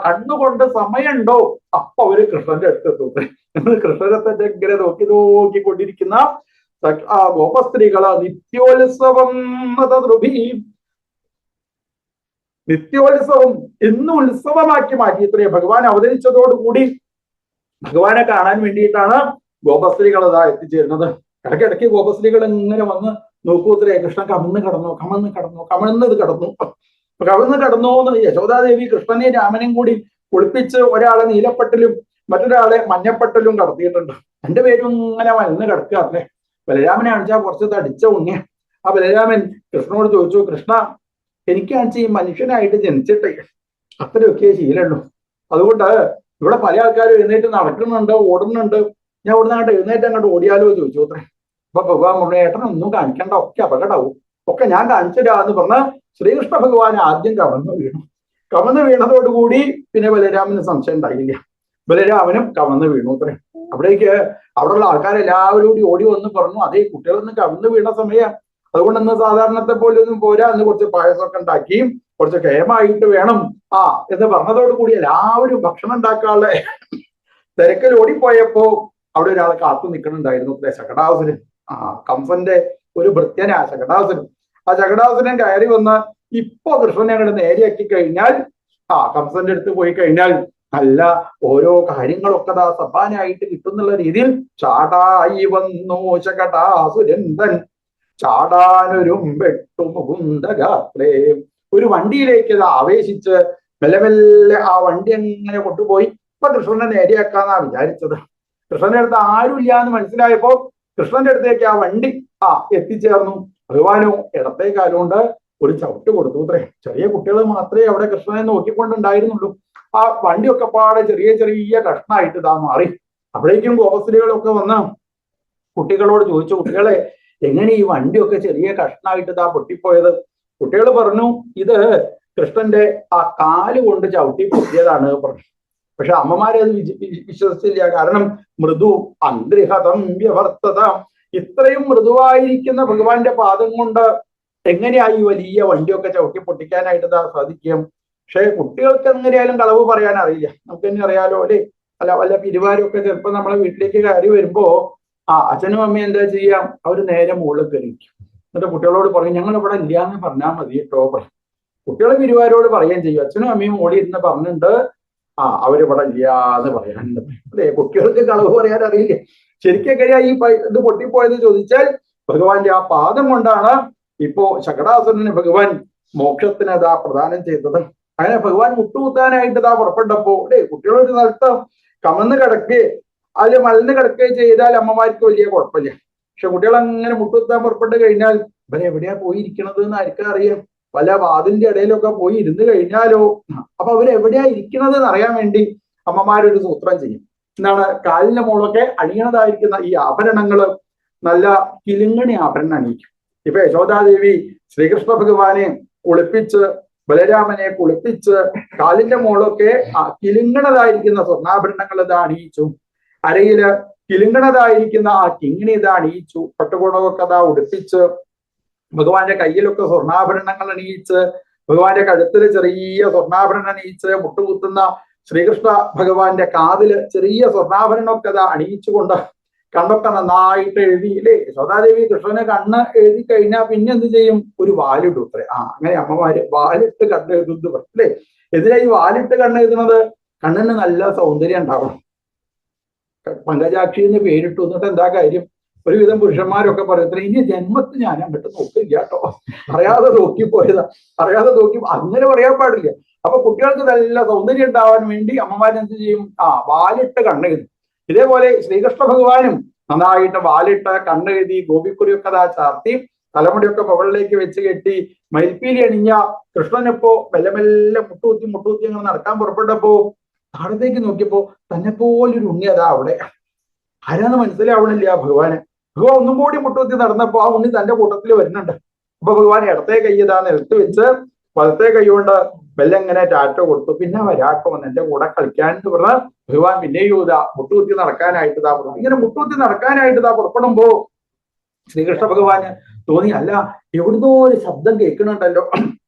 കണ്ണുകൊണ്ട് സമയമുണ്ടോ അപ്പൊ അവര് കൃഷ്ണന്റെ അടുത്തെത്തും. കൃഷ്ണനെ തന്നെ ഇങ്ങനെ നോക്കി നോക്കിക്കൊണ്ടിരിക്കുന്ന ആ ഗോപസ്ത്രീകള് നിത്യോത്സവം നിത്യോത്സവം എന്നും ഉത്സവമാക്കി മാറ്റി. ഇത്രയും ഭഗവാൻ അവതരിച്ചതോടുകൂടി ഭഗവാനെ കാണാൻ വേണ്ടിയിട്ടാണ് ഗോപസ്ത്രീകൾ അതാ എത്തിച്ചേരുന്നത്. ഇടയ്ക്കിടയ്ക്ക് ഗോപസ്ത്രീകൾ ഇങ്ങനെ വന്ന് നോക്കൂ ഇത്രേ, കൃഷ്ണൻ കമന്ന് കടന്നു എന്ന് യശോദാദേവി കൃഷ്ണനെയും രാമനെയും കൂടി കുളിപ്പിച്ച് ഒരാളെ നീലപ്പട്ടിലും മറ്റൊരാളെ മഞ്ഞപ്പട്ടിലും കടത്തിയിട്ടുണ്ട്. രണ്ടുപേരും ഇങ്ങനെ വന്ന് കിടക്കുക അല്ലേ. ബലരാമനെ കാണിച്ചാൽ കുറച്ച് തടിച്ച ഉണ്ണിയ. ആ ബലരാമൻ കൃഷ്ണനോട് ചോദിച്ചു, കൃഷ്ണ എനിക്കാണിച്ച് ഈ മനുഷ്യനായിട്ട് ജനിച്ചിട്ടേ അത്രയൊക്കെ ശീലമുള്ളൂ, അതുകൊണ്ട് ഇവിടെ പല ആൾക്കാരും എഴുന്നേറ്റ് നടക്കുന്നുണ്ട്, ഓടുന്നുണ്ട്, ഞാൻ ഇവിടുന്ന് അങ്ങോട്ട് എഴുന്നേറ്റ് അങ്ങോട്ട് ഓടിയാലോ ചോദിച്ചു അത്രേ. അപ്പൊ ഭഗവാൻ പറഞ്ഞു, ഏട്ടനൊന്നും കാണിക്കണ്ട, ഒക്കെ അപകടവും, ഒക്കെ ഞാൻ കാണിച്ചിടാന്ന് പറഞ്ഞ് ശ്രീകൃഷ്ണ ഭഗവാൻ ആദ്യം കമന്ന് വീണതോടുകൂടി പിന്നെ ബലരാമന് സംശയം ഉണ്ടായില്ല. ബലരാമനും കമന്ന് വീണു അത്രേ. അവിടേക്ക് അവിടെയുള്ള ആൾക്കാരെല്ലാവരും കൂടി ഓടി വന്ന് പറഞ്ഞു, അതേ കുട്ടികളൊന്നും കമന്ന് വീണ സമയം, അതുകൊണ്ട് ഇന്ന് സാധാരണത്തെ പോലെ ഒന്നും പോരാ, അന്ന് കുറച്ച് പായസമൊക്കെ ഉണ്ടാക്കി കുറച്ച് കേമായിട്ട് വേണം എന്ന് പറഞ്ഞതോടുകൂടി എല്ലാവരും ഭക്ഷണം ഉണ്ടാക്കാനുള്ള തിരക്കിൽ ഓടിപ്പോയപ്പോ അവിടെ ഒരാൾ കാത്തു നിൽക്കണുണ്ടായിരുന്നു അത്രേ, ശകടാസുരൻ. കംസന്റെ ഒരു ഭൃത്യനാ ശകടാസുരൻ. ആ ശകടാസുരൻ കയറി വന്ന് ഇപ്പൊ കൃഷ്ണനെ അങ്ങോട്ട് നേരെയാക്കി കഴിഞ്ഞാൽ കംസന്റെ അടുത്ത് പോയി കഴിഞ്ഞാൽ നല്ല ഓരോ കാര്യങ്ങളൊക്കെ സഭാനായിട്ട് കിട്ടുന്നുള്ള രീതിയിൽ ചാടായി വന്നു ശകടാസുരൻ ചാടാനൊരും വെട്ടുമുകുന്ദഗാത്രേ. ഒരു വണ്ടിയിലേക്ക് ആവേശിച്ച് മെല്ലെ മെല്ലെ ആ വണ്ടി അങ്ങനെ കൊണ്ടുപോയി ഇപ്പൊ കൃഷ്ണനെ നേരെയാക്കാന്നാ വിചാരിച്ചത്. കൃഷ്ണന്റെ അടുത്ത് ആരുമില്ല എന്ന് മനസ്സിലായപ്പോ കൃഷ്ണന്റെ അടുത്തേക്ക് ആ വണ്ടി എത്തിച്ചേർന്നു. ഭഗവാനോ ഇടത്തെ കാലുകൊണ്ട് ഒരു ചവിട്ട് കൊടുത്തു അത്രേ. ചെറിയ കുട്ടികൾ മാത്രമേ അവിടെ കൃഷ്ണനെ നോക്കിക്കൊണ്ടുണ്ടായിരുന്നുള്ളൂ. ആ വണ്ടിയൊക്കെ പാടെ ചെറിയ ചെറിയ കഷ്ണമായിട്ട് മാറി. അപ്പോഴേക്കും ഗോപസ്ത്രീകളൊക്കെ വന്ന് കുട്ടികളോട് ചോദിച്ചു, കുട്ടികളെ എങ്ങനെ ഈ വണ്ടിയൊക്കെ ചെറിയ കഷ്ണമായിട്ട് പൊട്ടിപ്പോയത്? കുട്ടികൾ പറഞ്ഞു, ഇത് കൃഷ്ണന്റെ ആ കാല് കൊണ്ട് ചവിട്ടി പൊട്ടിയതാണ് പറഞ്ഞു. പക്ഷെ അമ്മമാരത് വിശ്വസിച്ചില്ല. കാരണം മൃദു അന്തരിഹതം വ്യവർത്തത, ഇത്രയും മൃദുവായിരിക്കുന്ന ഭഗവാന്റെ പാദം കൊണ്ട് എങ്ങനെയായി വലിയ വണ്ടിയൊക്കെ ചവിട്ടി പൊട്ടിക്കാനായിട്ട് സാധിക്കും? പക്ഷെ കുട്ടികൾക്ക് എങ്ങനെയായാലും കളവ് പറയാൻ അറിയില്ല. നമുക്ക് തന്നെ അറിയാലോ അല്ലെ. അല്ല വല്ല പിരിവാരൊക്കെ ചിലപ്പോൾ നമ്മളെ വീട്ടിലേക്ക് കയറി വരുമ്പോ അച്ഛനും അമ്മയും എന്താ ചെയ്യാം, അവര് നേരെ മുകളിൽ കയറിക്കും. എന്നിട്ട് കുട്ടികളോട് പറയും, ഞങ്ങൾ ഇവിടെ ഇല്ല എന്ന് പറഞ്ഞാൽ മതി കേട്ടോ പറയും. കുട്ടികളെ പിരിവാരോട് പറയുകയും ചെയ്യും, അച്ഛനും അമ്മയും മുകളിൽ ഇരുന്ന് പറഞ്ഞിട്ടുണ്ട് അവരിവിടെ ഇല്ല എന്ന് പറയാനുണ്ട് അല്ലെ. കുട്ടികൾക്ക് കളവ് പറയാൻ അറിയില്ല. ശരിക്കും എങ്ങനെയാ ഈ ഇത് പൊട്ടിപ്പോയത് ചോദിച്ചാൽ ഭഗവാന്റെ ആ പാദം കൊണ്ടാണ് ഇപ്പോ ശകടാസുരന് ഭഗവാൻ മോക്ഷത്തിന് പ്രദാനം ചെയ്തത്. അങ്ങനെ ഭഗവാൻ മുട്ടുകുത്താനായിട്ട് പുറപ്പെട്ടപ്പോ കുട്ടികളൊരു സ്ഥലത്ത് കമന്ന് കിടക്കുകയെ അതിൽ മലന്ന് കിടക്കുകയും ചെയ്താൽ അമ്മമാർക്ക് വലിയ കുഴപ്പമില്ല. പക്ഷെ കുട്ടികൾ അങ്ങനെ മുട്ടുകുത്താൻ പുറപ്പെട്ട് കഴിഞ്ഞാൽ ഇവരെ എവിടെയാ പോയിരിക്കണത് എന്ന് ആർക്കും അറിയാം. പല വാതിലിന്റെ ഇടയിലൊക്കെ പോയി ഇരുന്ന് കഴിഞ്ഞാലോ അപ്പൊ അവരെവിടെയാ ഇരിക്കണത് എന്ന് അറിയാൻ വേണ്ടി അമ്മമാരൊരു സൂത്രം ചെയ്യും. എന്താണ്, കാലിന്റെ മുകളൊക്കെ അണിയണതായിരിക്കുന്ന ഈ ആഭരണങ്ങള് നല്ല കിലുങ്ങണി ആഭരണം അണിയിക്കും. ഇപ്പൊ യശോദാദേവി ശ്രീകൃഷ്ണ ഭഗവാനെ കുളിപ്പിച്ച് ബലരാമനെ കുളിപ്പിച്ച് കാലിന്റെ മുകളൊക്കെ കിലുങ്ങണതായിരിക്കുന്ന സ്വർണ്ണാഭരണങ്ങൾ അണിയിച്ചു. അരയില് കിലുങ്ങണതായിരിക്കുന്ന കിങ്ങിണി അണിയിച്ചു. പട്ടുകുടമൊക്കെ ഉടുപ്പിച്ച് ഭഗവാന്റെ കയ്യിലൊക്കെ സ്വർണ്ണാഭരണങ്ങൾ അണിയിച്ച് ഭഗവാന്റെ കഴുത്തില് ചെറിയ സ്വർണ്ണാഭരണം അണിയിച്ച് മുട്ടുകുത്തുന്ന ശ്രീകൃഷ്ണ ഭഗവാന്റെ കാതില് ചെറിയ സ്വർണ്ണാഭരണമൊക്കെ അണിയിച്ചുകൊണ്ട് കണ്ണൊക്കെ നന്നായിട്ട് എഴുതിയില്ലേ. യശോദാദേവി കൃഷ്ണനെ കണ്ണ് എഴുതി കഴിഞ്ഞാൽ പിന്നെ എന്ത് ചെയ്യും, ഒരു വാലിട്ടു അത്രേ. അങ്ങനെ അമ്മമാര് വാലിട്ട് കണ്ണ് എഴുതുന്നത് അല്ലേ. എന്തിനാ ഈ വാലിട്ട് കണ്ണ് എഴുതുന്നത്? കണ്ണിന് നല്ല സൗന്ദര്യം ഉണ്ടാവണം. പങ്കജാക്ഷി എന്ന് പേരിട്ടു. എന്നിട്ട് എന്താ കാര്യം, ഒരുവിധം പുരുഷന്മാരൊക്കെ പറയത്തില്ല, ഇനി ജന്മത്തിൽ ഞാൻ അങ്ങോട്ട് നോക്കില്ല കേട്ടോ, അറിയാതെ നോക്കിപ്പോയതാ, അറിയാതെ നോക്കി, അങ്ങനെ പറയാൻ പാടില്ല. അപ്പൊ കുട്ടികൾക്ക് നല്ല സൗന്ദര്യം ഉണ്ടാവാൻ വേണ്ടി അമ്മമാരെന്ത് ചെയ്യും? വാലിട്ട് കണ്ണെഴുതി. ഇതേപോലെ ശ്രീകൃഷ്ണ ഭഗവാനും നന്നായിട്ട് വാലിട്ട് കണ്ണെഴുതി ഗോപിക്കുറിയൊക്കെ ചാർത്തി തലമുടിയൊക്കെ മുകളിലേക്ക് വെച്ച് കെട്ടി മയിൽപ്പീലി അണിഞ്ഞ കൃഷ്ണനിപ്പോ മെല്ലെ മെല്ലെ മുട്ടുകുത്തി അങ്ങനെ നടക്കാൻ പുറപ്പെട്ടപ്പോ താഴത്തേക്ക് നോക്കിയപ്പോ തന്നെ പോലൊരു ഉണ്ണി അവിടെ ആരാന്ന് മനസ്സിലാവണില്ല ഭഗവാന്. ഭഗവാൻ ഒന്നും കൂടി മുട്ടുകുത്തി നടന്നപ്പോ ആ ഉണ്ണി തന്റെ കൂട്ടത്തിൽ വരുന്നുണ്ട്. അപ്പൊ ഭഗവാൻ ഇടത്തെ കൈ നിലത്ത് വെച്ച് വലത്തെ കൈ കൊണ്ട് മെല്ലെങ്ങനെ ടാറ്റ കൊടുത്തു. പിന്നെ വരാട്ടോ എന്റെ കൂടെ കളിക്കാൻ എന്ന് പറഞ്ഞ ഭഗവാൻ പിന്നെയും മുട്ടുകുത്തി നടക്കാനായിട്ട് ഇങ്ങനെ മുട്ടുകുത്തി നടക്കാനായിട്ട് പുറപ്പെടുമ്പോ ശ്രീകൃഷ്ണ ഭഗവാന് തോന്നി, അല്ല എവിടുന്നോ ഒരു ശബ്ദം കേൾക്കണുണ്ടല്ലോ,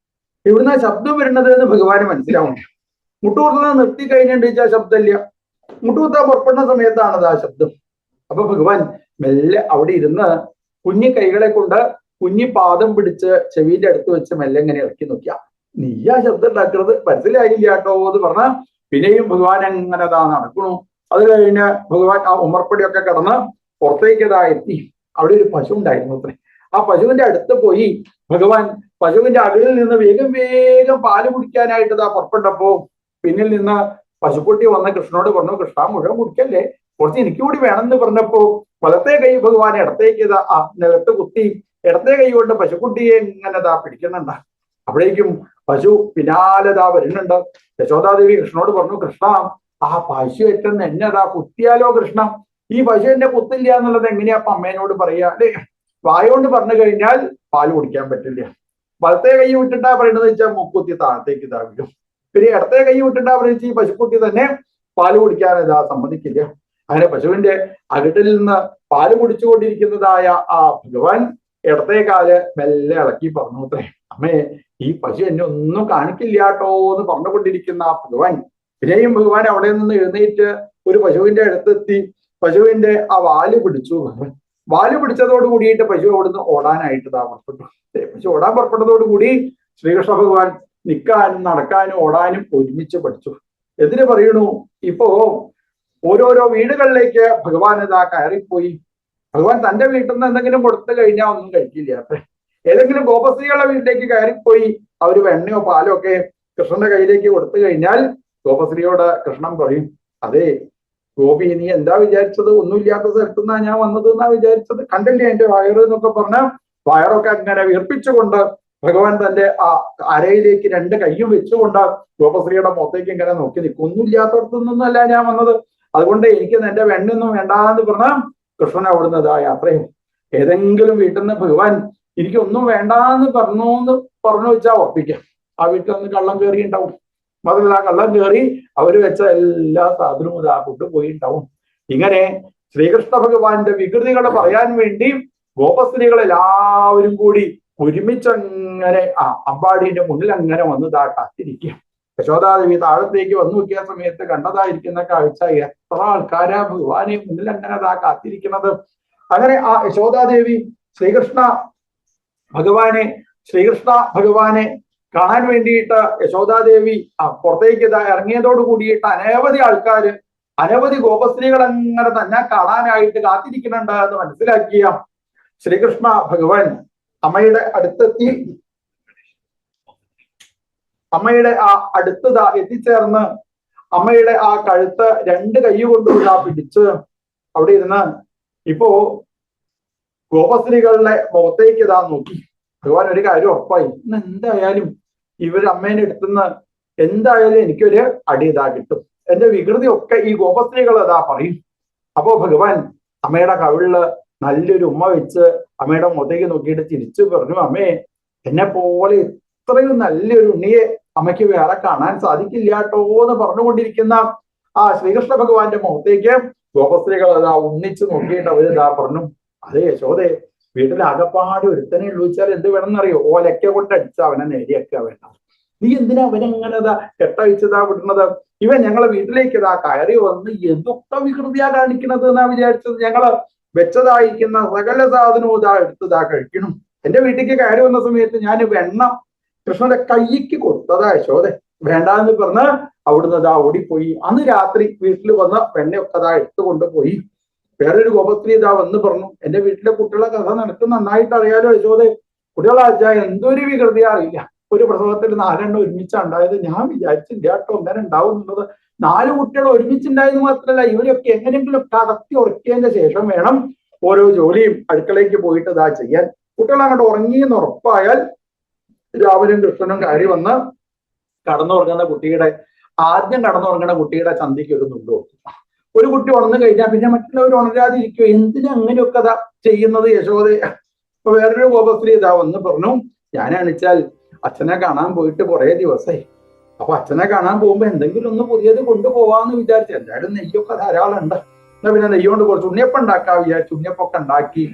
എവിടുന്ന ശബ്ദം വരുന്നത് എന്ന് ഭഗവാന് മനസ്സിലാവും. മുട്ടുകുത്തുന്നത് നിർത്തി കഴിഞ്ഞിട്ട് ശബ്ദമില്ല. മുട്ടുകുത്താൻ പുറപ്പെടുന്ന സമയത്താണത് ആ ശബ്ദം. അപ്പൊ ഭഗവാൻ മെല്ലെ അവിടെ ഇരുന്ന് കുഞ്ഞി കൈകളെ കൊണ്ട് കുഞ്ഞി പാദം പിടിച്ച് ചെവിന്റെ അടുത്ത് വെച്ച് മെല്ലെ ഇങ്ങനെ ഇറക്കി നോക്കിയ, നീ ആ ശബ്ദം ഉണ്ടാക്കുന്നത് മനസ്സിലായില്ല കേട്ടോ എന്ന് പറഞ്ഞ പിന്നെയും ഭഗവാൻ അങ്ങനെ നടക്കണു. അത് കഴിഞ്ഞ് ഭഗവാൻ ആ ഉമ്മർപ്പടിയൊക്കെ കടന്ന് പുറത്തേക്ക് എത്തി. അവിടെ ഒരു പശു ഉണ്ടായിരുന്നു അത്രേ. ആ പശുവിന്റെ അടുത്ത് പോയി ഭഗവാൻ പശുവിന്റെ അകലിൽ നിന്ന് വേഗം വേഗം പാല് കുടിക്കാനായിട്ട് പുറപ്പെട്ടപ്പോ പിന്നിൽ നിന്ന് പശുക്കുട്ടി വന്ന് കൃഷ്ണനോട് പറഞ്ഞു, കൃഷ്ണ മുഴുവൻ കുടിക്കല്ലേ, കുറച്ച് എനിക്ക് കൂടി വേണമെന്ന് പറഞ്ഞപ്പോ വലത്തെ കൈ ഭഗവാൻ ഇടത്തേക്ക് നിലത്ത് കുത്തി ഇടത്തെ കൈ കൊണ്ട് പശുക്കുട്ടിയെ ഇങ്ങനെ പിടിക്കുന്നുണ്ട്. അപ്പോഴേക്കും പശു പിന്നാലെ വരുന്നുണ്ട്. യശോദാദേവി കൃഷ്ണനോട് പറഞ്ഞു, കൃഷ്ണ ആ പശു ഏറ്റെന്ന് എന്നെ കുത്തിയാലോ കൃഷ്ണ, ഈ പശു എന്നെ കുത്തില്ല എന്നുള്ളത് എങ്ങനെയാ അപ്പൊ അമ്മേനോട് പറയാ അല്ലെ? വായോണ്ട് പറഞ്ഞു കഴിഞ്ഞാൽ പാല് കുടിക്കാൻ പറ്റില്ല. വലത്തെ കൈ വിട്ടിട്ടാ പറയണത് വെച്ചാൽ മുക്കുത്തി താഴത്തേക്ക് വീഴും. പിന്നെ ഇടത്തെ കൈ വിട്ടിട്ടാ പറയുന്നത് ഈ പശുക്കുട്ടി തന്നെ പാല് കുടിക്കാൻ സമ്മതിക്കില്ല. അങ്ങനെ പശുവിന്റെ അകിട്ടിൽ നിന്ന് പാല് കുടിച്ചുകൊണ്ടിരിക്കുന്നതായ ആ ഭഗവാൻ ഇടത്തെ കാല് മെല്ലെ ഇളക്കി പറഞ്ഞു അത്രേ, അമ്മേ ഈ പശു എന്നെ ഒന്നും കാണിക്കില്ലാട്ടോ എന്ന് പറഞ്ഞുകൊണ്ടിരിക്കുന്ന ആ ഭഗവാൻ പിന്നെയും ഭഗവാൻ അവിടെ നിന്ന് എഴുന്നേറ്റ് ഒരു പശുവിന്റെ അടുത്തെത്തി പശുവിന്റെ ആ വാല് പിടിച്ചു. വാല് പിടിച്ചതോട് കൂടിയിട്ട് പശു അവിടുന്ന് ഓടാനായിട്ട് പുറപ്പെട്ടു. പശു ഓടാൻ പുറപ്പെട്ടതോടുകൂടി ശ്രീകൃഷ്ണ ഭഗവാൻ നിൽക്കാനും നടക്കാനും ഓടാനും ഒരുമിച്ച് പഠിച്ചു. എന്തിനു പറയണു, ഇപ്പോ ഓരോരോ വീടുകളിലേക്ക് ഭഗവാൻ കയറിപ്പോയി. ഭഗവാൻ തന്റെ വീട്ടിൽ നിന്ന് എന്തെങ്കിലും കൊടുത്തു കഴിഞ്ഞാൽ ഒന്നും കഴിക്കില്ല അത്രേ. ഏതെങ്കിലും ഗോപസ്ത്രീകളുടെ വീട്ടിലേക്ക് കയറിപ്പോയി അവര് വെണ്ണയോ പാലോ ഒക്കെ കൃഷ്ണന്റെ കയ്യിലേക്ക് കൊടുത്തു കഴിഞ്ഞാൽ ഗോപസ്ത്രീയോട് കൃഷ്ണൻ പറയും, അതെ ഗോപി നീ എന്താ വിചാരിച്ചത്, ഒന്നുമില്ലാത്ത സ്ഥലത്തുനിന്നാ ഞാൻ വന്നത് എന്നാ വിചാരിച്ചത്, കണ്ടില്ലേ എന്റെ വയറ് എന്നൊക്കെ പറഞ്ഞ് വയറൊക്കെ അങ്ങനെ വീർപ്പിച്ചുകൊണ്ട് ഭഗവാൻ തന്റെ ആ അരയിലേക്ക് രണ്ട് കൈയും വെച്ചുകൊണ്ട് ഗോപശ്രീയുടെ മുഖത്തേക്ക് ഇങ്ങനെ നോക്കി നിൽക്കും. ഒന്നുമില്ലാത്തടത്തുനിന്നല്ല ഞാൻ വന്നത്, അതുകൊണ്ട് എനിക്ക് എന്റെ വെണ്ണൊന്നും വേണ്ടാന്ന് പറഞ്ഞ കൃഷ്ണൻ അവിടുന്ന് യാത്രയും. ഏതെങ്കിലും വീട്ടിൽ നിന്ന് ഭഗവാൻ എനിക്കൊന്നും വേണ്ടാന്ന് പറഞ്ഞു വെച്ചാൽ ഉറപ്പിക്കാം ആ വീട്ടിൽ നിന്ന് കള്ളം കയറി ഉണ്ടാവും. മാത്രമല്ല ആ കള്ളം കയറി അവര് വെച്ച എല്ലാ സാധനവും കൊണ്ടുപോയി ഉണ്ടാവും. ഇങ്ങനെ ശ്രീകൃഷ്ണ ഭഗവാന്റെ വികൃതികൾ പറയാൻ വേണ്ടി ഗോപസ്ത്രീകൾ എല്ലാവരും കൂടി ഒരുമിച്ചങ്ങനെ അമ്പാടിന്റെ മുന്നിൽ അങ്ങനെ വന്ന് കാത്തിരിക്കുക. യശോദാദേവി താഴത്തേക്ക് വന്നു നോക്കിയ സമയത്ത് കണ്ടതായിരിക്കുന്ന കാഴ്ച, എത്ര ആൾക്കാരാ ഭഗവാനെ മുന്നിൽ അങ്ങനെ കാത്തിരിക്കുന്നത്. അങ്ങനെ ആ യശോദാദേവി ശ്രീകൃഷ്ണ ഭഗവാനെ കാണാൻ വേണ്ടിയിട്ട് യശോദാദേവി പുറത്തേക്ക് ഇറങ്ങിയതോട് കൂടിയിട്ട് അനവധി ആൾക്കാര് അനവധി ഗോപസ്ത്രീകൾ അങ്ങനെ തന്നെ കാണാനായിട്ട് കാത്തിരിക്കുന്നുണ്ട് എന്ന് മനസ്സിലാക്കിയ ശ്രീകൃഷ്ണ ഭഗവാൻ അമ്മയുടെ അടുത്തെത്തി. അമ്മയുടെ ആ അടുത്ത് എത്തിച്ചേർന്ന് അമ്മയുടെ ആ കഴുത്ത് രണ്ട് കൈ കൊണ്ട് പിടിച്ച് അവിടെ ഇരുന്ന് ഇപ്പോ ഗോപസ്ത്രീകളുടെ മുഖത്തേക്ക് നോക്കി. ഭഗവാൻ ഒരു കാര്യം ഉറപ്പായി, ഇന്ന് എന്തായാലും ഇവർ അമ്മേനെ അടുത്തുനിന്ന് എന്തായാലും എനിക്കൊരു അടി കിട്ടും, എന്റെ വികൃതി ഒക്കെ ഈ ഗോപസ്ത്രീകൾ പറയും. അപ്പോ ഭഗവാൻ അമ്മയുടെ കവിളില് നല്ലൊരു ഉമ്മ വെച്ച് അമ്മയുടെ മുഖത്തേക്ക് നോക്കിയിട്ട് ചിരിച്ചു പറഞ്ഞു, അമ്മേ എന്നെ പോലെ ഇത്രയും നല്ലൊരു ഉണ്ണിയെ അമ്മയ്ക്ക് വേറെ കാണാൻ സാധിക്കില്ല കേട്ടോ എന്ന് പറഞ്ഞുകൊണ്ടിരിക്കുന്ന ആ ശ്രീകൃഷ്ണ ഭഗവാന്റെ മുഖത്തേക്ക് ഗോപസ്ത്രീകൾ ഉന്നിച്ച് നോക്കിയിട്ട് അവര് പറഞ്ഞു, അതെ യശോദേ, വീട്ടിൽ ആകപ്പാട് ഒരുത്തനെ ഉള്ളൂ വെച്ചാൽ എന്ത് വേണമെന്നറിയോ, ഓലക്ക കൊണ്ട് അടിച്ച അവനെ നേടിയൊക്കെ വേണ്ട, നീ എന്തിനാ അവനെങ്ങനെ കെട്ടഴിച്ചതാ വിടുന്നത്, ഇവൻ ഞങ്ങളെ വീട്ടിലേക്ക് കയറി വന്ന് എന്തൊക്കെ വികൃതിയാ കാണിക്കണത് എന്നാ വിചാരിച്ചത്, ഞങ്ങള് വെച്ചതായിരിക്കുന്ന സകല സാധനവും എടുത്തതാ കഴിക്കണം. എന്റെ വീട്ടിലേക്ക് കയറി വന്ന സമയത്ത് ഞാൻ വെണ്ണ കൃഷ്ണന്റെ കൈക്ക് കൊടുത്തതാ യശോദ, വേണ്ടാന്ന് പറഞ്ഞ് അവിടുന്ന് ഓടിപ്പോയി. അന്ന് രാത്രി വീട്ടിൽ വന്ന് വെണ്ണയൊക്കെ എടുത്തു കൊണ്ടുപോയി. വേറൊരു ഗോപസ്ത്രീ വന്ന് പറഞ്ഞു, എന്റെ വീട്ടിലെ കുട്ടികളെ കഥ നിനക്ക് നന്നായിട്ട് അറിയാലോ യശോദ, കുട്ടികളാച്ചാ എന്തൊരു വികൃതിയാ അറിയില്ല, ഒരു പ്രസവത്തിൽ 4 ഒരുമിച്ചുണ്ടായത്. ഞാൻ വിചാരിച്ചില്ല കേട്ടോ അങ്ങനെ ഉണ്ടാവും എന്നുള്ളത്. 4 കുട്ടികൾ ഒരുമിച്ചുണ്ടായെന്ന് മാത്രമല്ല, ഇവരൊക്കെ എങ്ങനെയെങ്കിലും കടത്തി ഉറക്കിയതിന്റെ ശേഷം വേണം ഓരോ ജോലിയും അടുക്കളയ്ക്ക് പോയിട്ട് ഇതാ ചെയ്യാൻ. കുട്ടികൾ അങ്ങോട്ട് ഉറങ്ങിയെന്ന് ഉറപ്പായാൽ രാവിലെയും കൃഷ്ണനും കയറി വന്ന് ആദ്യം കടന്നുറങ്ങുന്ന കുട്ടിയുടെ ചന്തിക്ക് ഒരു നുണ്ടു വെക്കും. ഒരു കുട്ടി ഉണർന്നു കഴിഞ്ഞാൽ പിന്നെ മറ്റുള്ളവർ ഉണരാതിരിക്കുമോ? എന്തിനാ അങ്ങനെയൊക്കെ അതാ ചെയ്യുന്നത് യശോദ? ഇപ്പൊ വേറൊരു ഗോപസ്ത്രീ ഇതാ വന്ന് പറഞ്ഞു, ഞാനാണിച്ചാൽ അച്ഛനെ കാണാൻ പോയിട്ട് കുറെ ദിവസമായി. അപ്പൊ അച്ഛനെ കാണാൻ പോകുമ്പോ എന്തെങ്കിലും ഒന്ന് പുതിയത് കൊണ്ടുപോവാന്ന് വിചാരിച്ചു. എന്തായാലും നെയ്യൊക്കെ ധാരാളം ഉണ്ട്, എന്നാ പിന്നെ നെയ്യ് കൊണ്ട് കുറച്ച് ഉണ്ണിയപ്പം ഉണ്ടാക്കാൻ വിചാരിച്ചു. ഉണ്ണിയപ്പൊക്കെ ഉണ്ടാക്കി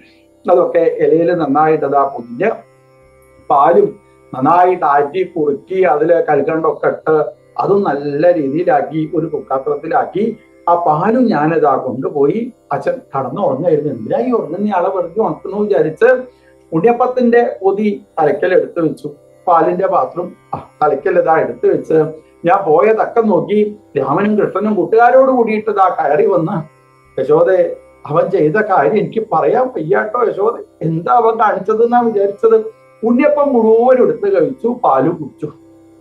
അതൊക്കെ ഇലയിൽ നന്നായിട്ട് അതാ പൊതിഞ്ഞ് പാലും നന്നായിട്ട് ആറ്റി കുറുക്കി അതില് കൽക്കണ്ടൊക്കെ ഇട്ട് അതും നല്ല രീതിയിലാക്കി ഒരു കുക്കാത്രത്തിലാക്കി ആ പാലും ഞാനിതാ കൊണ്ടുപോയി. അച്ഛൻ കടന്നുറങ്ങായിരുന്നു. എന്തിനാ ഈ ഉറങ്ങുന്ന ആളെ വെറുതെ ഉണക്കുന്നു വിചാരിച്ച് ഉണ്ണിയപ്പത്തിന്റെ പൊതി തലയ്ക്കൽ എടുത്തു വെച്ചു. പാലിന്റെ പാത്രം തലയ്ക്കൽ ഇതാ എടുത്തു വെച്ച് ഞാൻ പോയ തക്കം നോക്കി രാമനും കൃഷ്ണനും കൂട്ടുകാരോട് കൂടിയിട്ട് ഇതാ കയറി വന്ന്, യശോദെ അവൻ ചെയ്ത കാര്യം എനിക്ക് പറയാൻ വയ്യാട്ടോ യശോദെ, എന്താ അവൻ കാണിച്ചത് എന്നാ വിചാരിച്ചത്? ഉണ്ണിയപ്പം മുഴുവൻ എടുത്ത് കഴിച്ചു, പാലും കുടിച്ചു,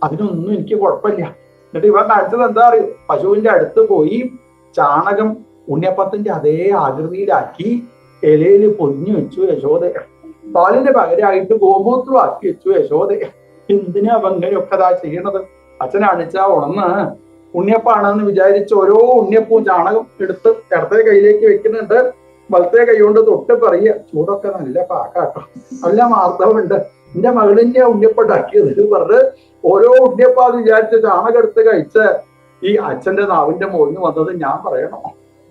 അതിനൊന്നും എനിക്ക് കുഴപ്പമില്ല. എന്നിട്ട് ഇവൻ കാണിച്ചത് എന്താ അറിയോ? പശുവിന്റെ അടുത്ത് പോയി ചാണകം ഉണ്ണിയപ്പത്തിന്റെ അതേ ആകൃതിയിലാക്കി ഇലയിൽ പൊതിഞ്ഞു വെച്ചു യശോദ. പാലിന്റെ പകരമായിട്ട് ഗോമൂത്രം ആക്കി വെച്ചു യശോദ. എന്തിനാ അവൻ ഇങ്ങനെയൊക്കെ അതാ ചെയ്യണത്? അച്ഛനാണിച്ചാ ഉണർന്ന് ഉണ്ണിയപ്പാണെന്ന് വിചാരിച്ച് ഓരോ ഉണ്ണിയപ്പവും ചാണകം എടുത്ത് ഇടത്തെ കയ്യിലേക്ക് വെക്കുന്നുണ്ട്, വലത്തെ കൈ കൊണ്ട് തൊട്ട് പറയുക, ചൂടൊക്കെ നല്ല പാക്കാട്ടോ, നല്ല മാർദ്ദവുണ്ട്, എന്റെ മകളിന്റെ ഉണ്ണിയപ്പം ഉണ്ടാക്കിയത് പറഞ്ഞ് ഓരോ ഉണ്ണിയപ്പാന്ന് വിചാരിച്ച് ചാണകം എടുത്ത് കഴിച്ച് ഈ അച്ഛന്റെ നാവിന്റെ മുകളിൽ വന്നത് ഞാൻ പറയണോ?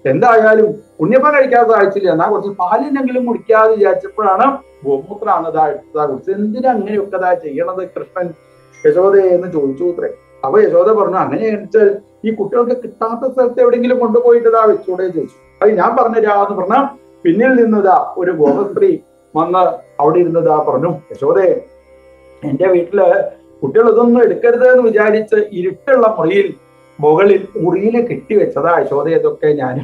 എന്തായാലും ഉണ്ണിയപ്പം കഴിക്കാതെ സാധിച്ചില്ല, എന്നാ കുറച്ച് പാലിനെങ്കിലും കുടിക്കാതെ വിചാരിച്ചപ്പോഴാണ് ഗോമൂത്രാണ് ഇതാ എടുത്തതാ കുടിച്ചത്. എന്തിനാ അങ്ങനെയൊക്കെ ഇതാ ചെയ്യണത് കൃഷ്ണൻ യശോദയെ എന്ന് ചോദിച്ചു അത്രേ. അപ്പൊ യശോദ പറഞ്ഞു, അങ്ങനെ വെച്ചാൽ ഈ കുട്ടികൾക്ക് കിട്ടാത്ത സ്ഥലത്ത് എവിടെയെങ്കിലും കൊണ്ടുപോയിട്ട് ഇതാ വെച്ചൂടെ ചോദിച്ചു. അത് ഞാൻ പറഞ്ഞുതരാന്ന് പറഞ്ഞ പിന്നിൽ നിന്നതാ ഒരു ഗോപസ്ത്രീ വന്ന് അവിടെ ഇരുന്നതാ പറഞ്ഞു, യശോദേ എന്റെ വീട്ടില് കുട്ടികൾ ഇതൊന്നും എടുക്കരുത് എന്ന് വിചാരിച്ച് ഇരുട്ടുള്ള മുറിയിൽ മുകളിൽ ഉറിയില് കെട്ടിവെച്ചതാ യശോദ ഇതൊക്കെ ഞാൻ.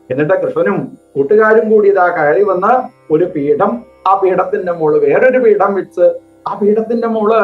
എന്നിട്ട് കൃഷ്ണനും കൂട്ടുകാരും കൂടി ഇതാ കയറി വന്ന് ഒരു പീഠം, ആ പീഠത്തിന്റെ മോള് വേറൊരു പീഠം വെച്ച് ആ പീഠത്തിന്റെ മോള്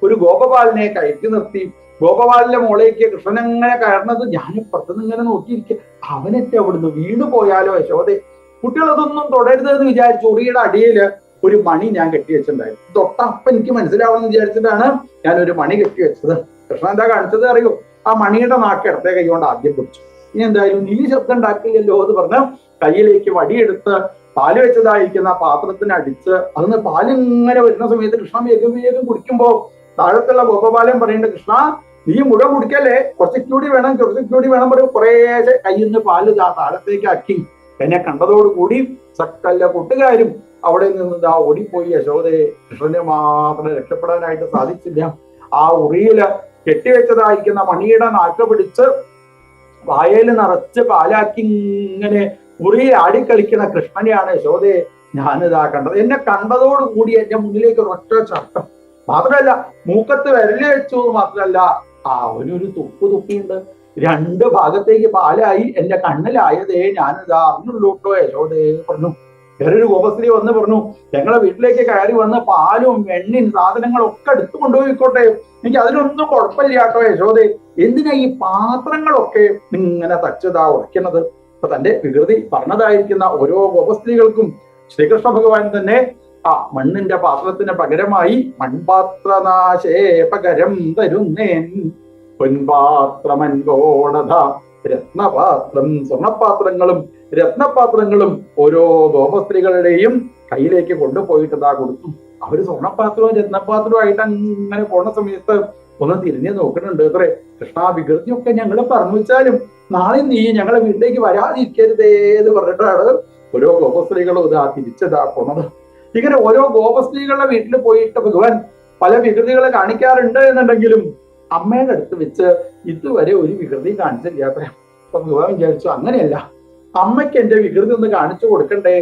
ഒരു ഗോപപാലിനെ കയറ്റി നിർത്തി. ഗോപപാലിന്റെ മോളേക്ക് കൃഷ്ണൻ എങ്ങനെ കയറുന്നത് ഞാൻ പുറത്തുനിന്ന് ഇങ്ങനെ നോക്കിയിരിക്കുക, അവനൊക്കെ അവിടുന്ന് വീണു പോയാലോ യശോദെ, കുട്ടികൾ അതൊന്നും തുടരുത് എന്ന് വിചാരിച്ചു ഉറിയുടെ അടിയില് ഒരു മണി ഞാൻ കെട്ടിവെച്ചിട്ടുണ്ടായിരുന്നു. തൊട്ടപ്പം എനിക്ക് മനസ്സിലാവണമെന്ന് വിചാരിച്ചിട്ടാണ് ഞാൻ ഒരു മണി കെട്ടിവെച്ചത്. കൃഷ്ണൻ എന്താ കാണിച്ചത് അറിയോ? ആ മണിയുടെ നാക്ക് ഇടത്തെ കൈ കൊണ്ട് ആദ്യം പിടിച്ചു. ഇനി എന്തായാലും നീ ശബ്ദം ഉണ്ടാക്കില്ലല്ലോ എന്ന് പറഞ്ഞ് കയ്യിലേക്ക് വടിയെടുത്ത് പാല് വെച്ചതായിരിക്കുന്ന പാത്രത്തിന് അടിച്ച് അതിന് പാലിങ്ങനെ വരുന്ന സമയത്ത് കൃഷ്ണ വേഗം വേഗം കുടിക്കുമ്പോ താഴത്തുള്ള ഗോപപാലൻ പറയുന്നുണ്ട്, കൃഷ്ണ നീ മുഴുവൻ കുടിക്കല്ലേ, കുറച്ചുകൂടി വേണം പറയും. കുറേശ്ശെ കയ്യിൽ നിന്ന് പാല് താഴത്തേക്ക് ആക്കി. എന്നെ കണ്ടതോടുകൂടി സകല കൂട്ടുകാരും അവിടെ നിന്ന് ഇതാ ഓടിപ്പോയി. യശോദയെ കൃഷ്ണനെ മാത്രം രക്ഷപ്പെടാനായിട്ട് സാധിച്ചില്ല. ആ ഉറിയില് കെട്ടിവെച്ചതായിരിക്കുന്ന മണിയുടെ നാക്ക് പിടിച്ച് വായയിൽ നിറച്ച് പാലാക്കി ഇങ്ങനെ ഉറിയിൽ ആടിക്കളിക്കുന്ന കൃഷ്ണനെയാണ് യശോദയെ ഞാനിതാ കണ്ടത്. എന്നെ കണ്ടതോടുകൂടി എന്റെ മുന്നിലേക്ക് ഒരൊറ്റ ചട്ടം, മാത്രമല്ല മൂക്കത്ത് വിരല് വെച്ചു മാത്രമല്ല അവനൊരു തുപ്പിയുണ്ട്. 2 ഭാഗത്തേക്ക് പാലായി എന്റെ കണ്ണിലായതേ ഞാനിതാ അറിഞ്ഞുള്ളൂട്ടോ യശോദയെ പറഞ്ഞു. വേറൊരു ഗോപസ്ത്രീ വന്ന് പറഞ്ഞു, ഞങ്ങളെ വീട്ടിലേക്ക് കയറി വന്ന് പാലും എണ്ണയും സാധനങ്ങളും ഒക്കെ എടുത്തു കൊണ്ടുപോയിക്കോട്ടെ, എനിക്ക് അതിനൊന്നും കുഴപ്പമില്ല കേട്ടോ യശോദേ, എന്തിനാ ഈ പാത്രങ്ങളൊക്കെ ഇങ്ങനെ തച്ചതാ ഉറയ്ക്കുന്നത്? അപ്പൊ തന്റെ വികൃതി പറഞ്ഞതായിരിക്കുന്ന ഓരോ ഗോപസ്ത്രീകൾക്കും ശ്രീകൃഷ്ണ ഭഗവാൻ തന്നെ ആ മണ്ണിന്റെ പാത്രത്തിന് പകരമായി മൺപാത്രനാശേ പകരം തരുന്നേൻ പൊൻപാത്രമൻകോടധ രത്നപാത്രം, സ്വർണപാത്രങ്ങളും രത്നപാത്രങ്ങളും ഓരോ ഗോപസ്ത്രീകളുടെയും കയ്യിലേക്ക് കൊണ്ടുപോയിട്ട് ഇതാ കൊടുത്തു. അവര് സ്വർണപാത്രവും രത്നപാത്രവും ആയിട്ട് അങ്ങനെ പോണ സമയത്ത് ഒന്ന് തിരിഞ്ഞു നോക്കുന്നുണ്ട് അത്രേ. കൃഷ്ണ വികൃതിയൊക്കെ ഞങ്ങൾ പറഞ്ഞു വെച്ചാലും നാളെ നീ ഞങ്ങളെ വീട്ടിലേക്ക് വരാതിരിക്കരുതേ എന്ന് പറഞ്ഞിട്ടാണ് ഓരോ ഗോപസ്ത്രീകളും ഇതാ തിരിച്ചതാ പോണത്. ഇങ്ങനെ ഓരോ ഗോപസ്ത്രീകളുടെ വീട്ടിൽ പോയിട്ട് ഭഗവാൻ പല വികൃതികളെ കാണിക്കാറുണ്ട് എന്നുണ്ടെങ്കിലും അമ്മയുടെ അടുത്ത് വെച്ച് ഇതുവരെ ഒരു വികൃതി കാണിച്ചില്ല അത്രേ. അപ്പൊ ഭഗവാൻ വിചാരിച്ചു, അങ്ങനെയല്ല, അമ്മയ്ക്ക് എന്റെ വികൃതി ഒന്ന് കാണിച്ചു കൊടുക്കണ്ടേ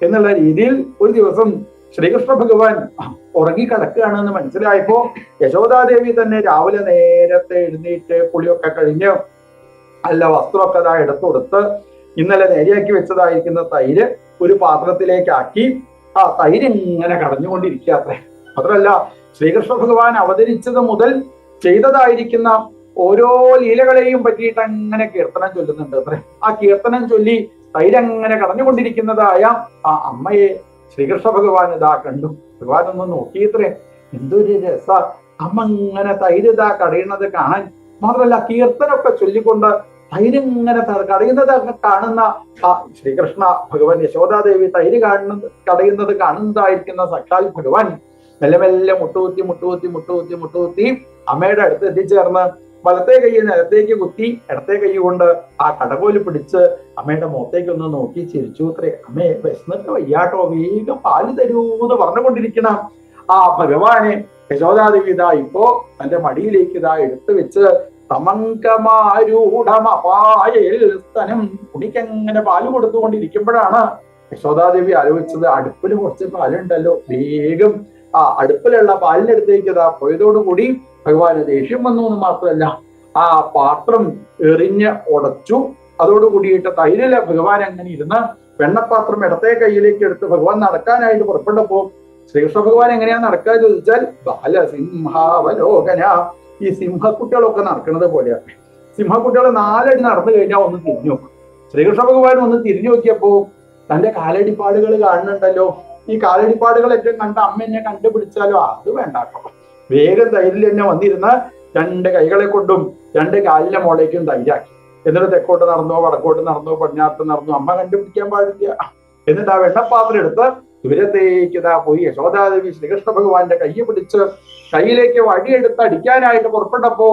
എന്നുള്ള രീതിയിൽ ഒരു ദിവസം ശ്രീകൃഷ്ണ ഭഗവാൻ ഉറങ്ങിക്കിടക്കുകയാണെന്ന് മനസ്സിലായപ്പോ യശോദാദേവി തന്നെ രാവിലെ നേരത്തെ എഴുന്നേറ്റ് കുളിയൊക്കെ കഴിഞ്ഞ് നല്ല വസ്ത്രമൊക്കെ അതാ എടുത്തു കൊടുത്ത് ഇന്നലെ നേരെയാക്കി വെച്ചതായിരിക്കുന്ന തൈര് ഒരു പാത്രത്തിലേക്കാക്കി ആ തൈര് ഇങ്ങനെ കടഞ്ഞുകൊണ്ടിരിക്കുക അത്രേ. മാത്രമല്ല ശ്രീകൃഷ്ണ ഭഗവാൻ അവതരിച്ചത് മുതൽ ചെയ്തതായിരിക്കുന്ന ഓരോ ലീലകളെയും പറ്റിയിട്ട് അങ്ങനെ കീർത്തനം ചൊല്ലുന്നുണ്ട് അത്രേ. ആ കീർത്തനം ചൊല്ലി തൈരങ്ങനെ കടഞ്ഞുകൊണ്ടിരിക്കുന്നതായ ആ അമ്മയെ ശ്രീകൃഷ്ണ ഭഗവാൻ ഇതാ കണ്ടു. ഭഗവാൻ ഒന്ന് നോക്കിയത്രേ, എന്തൊരു രസ അമ്മ ഇങ്ങനെ തൈര് ഇതാ കടയുന്നത് കാണാൻ. മാത്രമല്ല കീർത്തനമൊക്കെ ചൊല്ലിക്കൊണ്ട് തൈരിങ്ങനെ കടയുന്നത് കാണുന്ന ആ ശ്രീകൃഷ്ണ ഭഗവാൻ, യശോദാദേവി തൈര് കടയുന്നത് കാണുന്നതായിരിക്കുന്ന സാക്ഷാൽ ഭഗവാൻ മെല്ലെ മെല്ലെ മുട്ടുകുത്തി അമ്മയുടെ അടുത്ത് എത്തിച്ചേർന്ന് വലത്തെ കൈ നിലത്തേക്ക് കുത്തി ഇടത്തെ കൈ കൊണ്ട് ആ കടകോല് പിടിച്ച് അമ്മയുടെ മുഖത്തേക്ക് ഒന്ന് നോക്കി ചിരിച്ചു അത്രേ. അമ്മയെ വിശന്നിട്ട് വയ്യാട്ടോ, വേഗം പാല് തരൂന്ന് പറഞ്ഞുകൊണ്ടിരിക്കണം ആ ഭഗവാനെ യശോദാദേവി ഇതാ ഇപ്പോ തന്റെ മടിയിലേക്ക് ഇതാ എടുത്തു വെച്ച് തമങ്കമാരൂഢമപായൽ സ്തനം കുടിക്കങ്ങനെ പാല് കൊടുത്തുകൊണ്ടിരിക്കുമ്പോഴാണ് യശോദാദേവി ആലോചിച്ചത്, അടുപ്പിൽ കുറച്ച് പാലുണ്ടല്ലോ, വേഗം ആ അടുപ്പിലുള്ള പാലിന്റെ അടുത്തേക്ക് ഇതാ പോയതോടുകൂടി ഭഗവാന് ദേഷ്യം വന്നു എന്ന് മാത്രമല്ല ആ പാത്രം എറിഞ്ഞ് ഉടച്ചു. അതോടുകൂടിയിട്ട് തൈരിലെ ഭഗവാൻ അങ്ങനെ ഇരുന്ന് വെണ്ണപ്പാത്രം ഇടത്തെ കൈയിലേക്ക് എടുത്ത് ഭഗവാൻ നടക്കാനായിട്ട് പുറപ്പെട്ടപ്പോ ശ്രീകൃഷ്ണ ഭഗവാൻ എങ്ങനെയാ നടക്കുക ചോദിച്ചാൽ ബാലസിംഹാവലോകന, ഈ സിംഹക്കുട്ടികളൊക്കെ നടക്കുന്നത് പോലെയാണ്. സിംഹക്കുട്ടികൾ 4 അടി നടന്നു കഴിഞ്ഞാൽ ഒന്ന് തിരിഞ്ഞു നോക്കും. ശ്രീകൃഷ്ണ ഭഗവാൻ ഒന്ന് തിരിഞ്ഞു നോക്കിയപ്പോ തന്റെ കാലടിപ്പാടുകൾ കാണുന്നുണ്ടല്ലോ. ഈ കാലടിപ്പാടുകൾ ഏറ്റവും കണ്ട അമ്മ എന്നെ കണ്ടുപിടിച്ചാലോ അത് വേണ്ടാട്ടോ, വേഗം തൈരിൽ തന്നെ വന്നിരുന്ന് 2 കൈകളെ കൊണ്ടും 2 കാലിന്റെ മോളേക്കും തൈരാക്കി. എന്നിട്ട് തെക്കോട്ട് നടന്നോ വടക്കോട്ട് നടന്നോ പടിഞ്ഞാട്ട് നടന്നോ അമ്മ കണ്ടുപിടിക്കാൻ പാടില്ല. എന്നിട്ട് ആ വെണ്ണപ്പാത്രം എടുത്ത് ദൂരത്തേക്ക് ഇതാ പോയി യശോദാദേവി ശ്രീകൃഷ്ണ ഭഗവാന്റെ കൈ പിടിച്ച് കയ്യിലേക്ക് വടിയെടുത്ത് അടിക്കാനായിട്ട് പുറപ്പെട്ടപ്പോ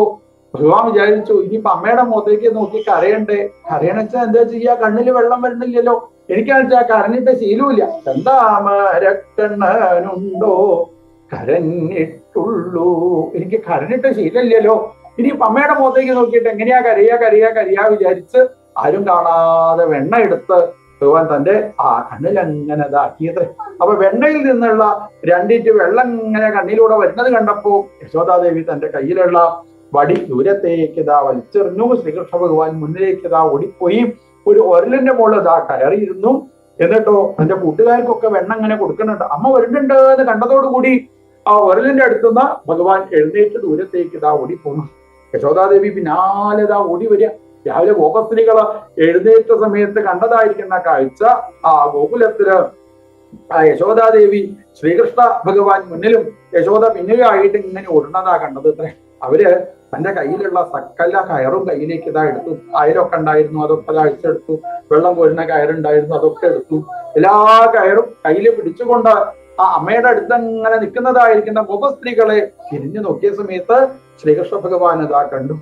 ഭഗവാൻ വിചാരിച്ചു ഇനിയിപ്പൊ അമ്മയുടെ മുഖത്തേക്ക് നോക്കി കരയണ്ടേ. കരയണെന്ന് വെച്ചാൽ എന്താ ചെയ്യാ, കണ്ണില് വെള്ളം വരുന്നില്ലല്ലോ. എനിക്കാണെന്ന് വെച്ചാൽ കരഞ്ഞിട്ട് ശീലമില്ല. എന്താമരക്കണ്ണനുണ്ടോ കരഞ്ഞിട്ടുള്ളൂ, എനിക്ക് കരഞ്ഞിട്ട് ശീലമില്ലല്ലോ. ഇനി അമ്മയുടെ മുഖത്തേക്ക് നോക്കിയിട്ട് എങ്ങനെയാ കരയാ വിചാരിച്ച് ആരും കാണാതെ വെണ്ണ എടുത്ത് ഭഗവാൻ തന്റെ ആ കണ്ണിൽ അങ്ങനെ ഇതാക്കിയത്. അപ്പൊ വെണ്ണയിൽ നിന്നുള്ള 2 ഇറ്റ് വെള്ളം ഇങ്ങനെ കണ്ണിലൂടെ വരുന്നത് കണ്ടപ്പോ യശോദാദേവി തന്റെ കയ്യിലുള്ള വടി ദൂരത്തേക്ക് ഇതാ വലിച്ചെറിഞ്ഞു. ശ്രീകൃഷ്ണ ഭഗവാൻ മുന്നിലേക്ക് ഇതാ ഓടിപ്പോയി ഒരു ഒരലിന്റെ മുകളിൽ ഇതാ കയറിയിരുന്നു. എന്നിട്ടോ തന്റെ കൂട്ടുകാർക്കൊക്കെ വെണ്ണ ഇങ്ങനെ കൊടുക്കുന്നുണ്ട്. അമ്മ വരുന്നുണ്ട് എന്ന് കണ്ടതോടുകൂടി ആ ഒരലിന്റെ അടുത്തുനിന്ന് ഭഗവാൻ എഴുന്നേറ്റ് ദൂരത്തേക്ക് ഇതാ ഓടിപ്പോന്നു. യശോദാദേവി പിന്നാലെ ഇതാ ഓടി വരിക. രാവിലെ ഗോപസ്ത്രീകള് എഴുന്നേറ്റ സമയത്ത് കണ്ടതായിരിക്കുന്ന കാഴ്ച ആ ഗോകുലത്തില് ആ യശോദാദേവി ശ്രീകൃഷ്ണ ഭഗവാൻ മുന്നിലും യശോദ പിന്നിലുമായിട്ട് ഇങ്ങനെ ഓടുന്നതാ കണ്ടത് അത്രേ. അവര് തന്റെ കയ്യിലുള്ള സകല കയറും കയ്യിലേക്ക് ഇതാ എടുത്തു. കയറൊക്കെ ഉണ്ടായിരുന്നു, അതൊക്കെ അഴിച്ചെടുത്തു. വെള്ളം കോരുന്ന കയറുണ്ടായിരുന്നു, അതൊക്കെ എടുത്തു. എല്ലാ കയറും കയ്യില് പിടിച്ചുകൊണ്ട് ആ അമ്മയുടെ അടുത്ത് അങ്ങനെ നിൽക്കുന്നതായിരിക്കുന്ന ഗോപസ്ത്രീകളെ തിരിഞ്ഞു നോക്കിയ സമയത്ത് ശ്രീകൃഷ്ണ ഭഗവാൻ ഇതാ കണ്ടു.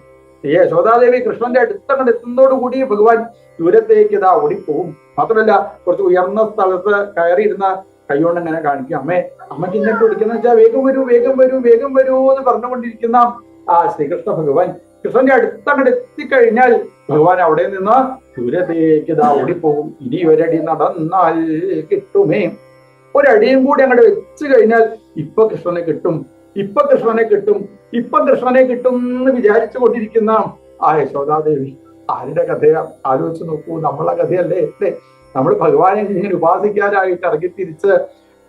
ഈ യശോദാദേവി കൃഷ്ണന്റെ അടുത്തങ്ങോട്ട് എത്തുന്നതോടുകൂടി ഭഗവാൻ ദൂരത്തേക്ക് ഇതാ ഓടിപ്പോവും. മാത്രമല്ല കുറച്ച് ഉയർന്ന സ്ഥലത്ത് കയറിയിരുന്ന കൈകൊണ്ട് ഇങ്ങനെ കാണിക്കും. അമ്മയ്ക്ക് ഇന്നിട്ട് വിളിക്കുന്ന വെച്ചാൽ വേഗം വരൂ എന്ന് പറഞ്ഞുകൊണ്ടിരിക്കുന്ന ആ ശ്രീകൃഷ്ണ ഭഗവാൻ കൃഷ്ണന്റെ അടുത്തങ്ങോട്ട് എത്തിക്കഴിഞ്ഞാൽ ഭഗവാൻ അവിടെ നിന്ന് ദൂരത്തേക്ക് ഇതാ ഓടിപ്പോകും. ഇനി ഒരടി നടന്നാൽ കിട്ടുമേ, ഒരടിയും കൂടി അങ്ങോട്ട് വെച്ച് കഴിഞ്ഞാൽ ഇപ്പൊ കൃഷ്ണനെ കിട്ടും എന്ന് വിചാരിച്ചു കൊണ്ടിരിക്കുന്ന ആ യശോദാദേവി ആരുടെ കഥയാ ആലോചിച്ച് നോക്കൂ. നമ്മളെ കഥയല്ലേ അല്ലേ? നമ്മൾ ഭഗവാനെ ഇങ്ങനെ ഉപാസിക്കാനായിട്ട് ഇറങ്ങിത്തിരിച്ച്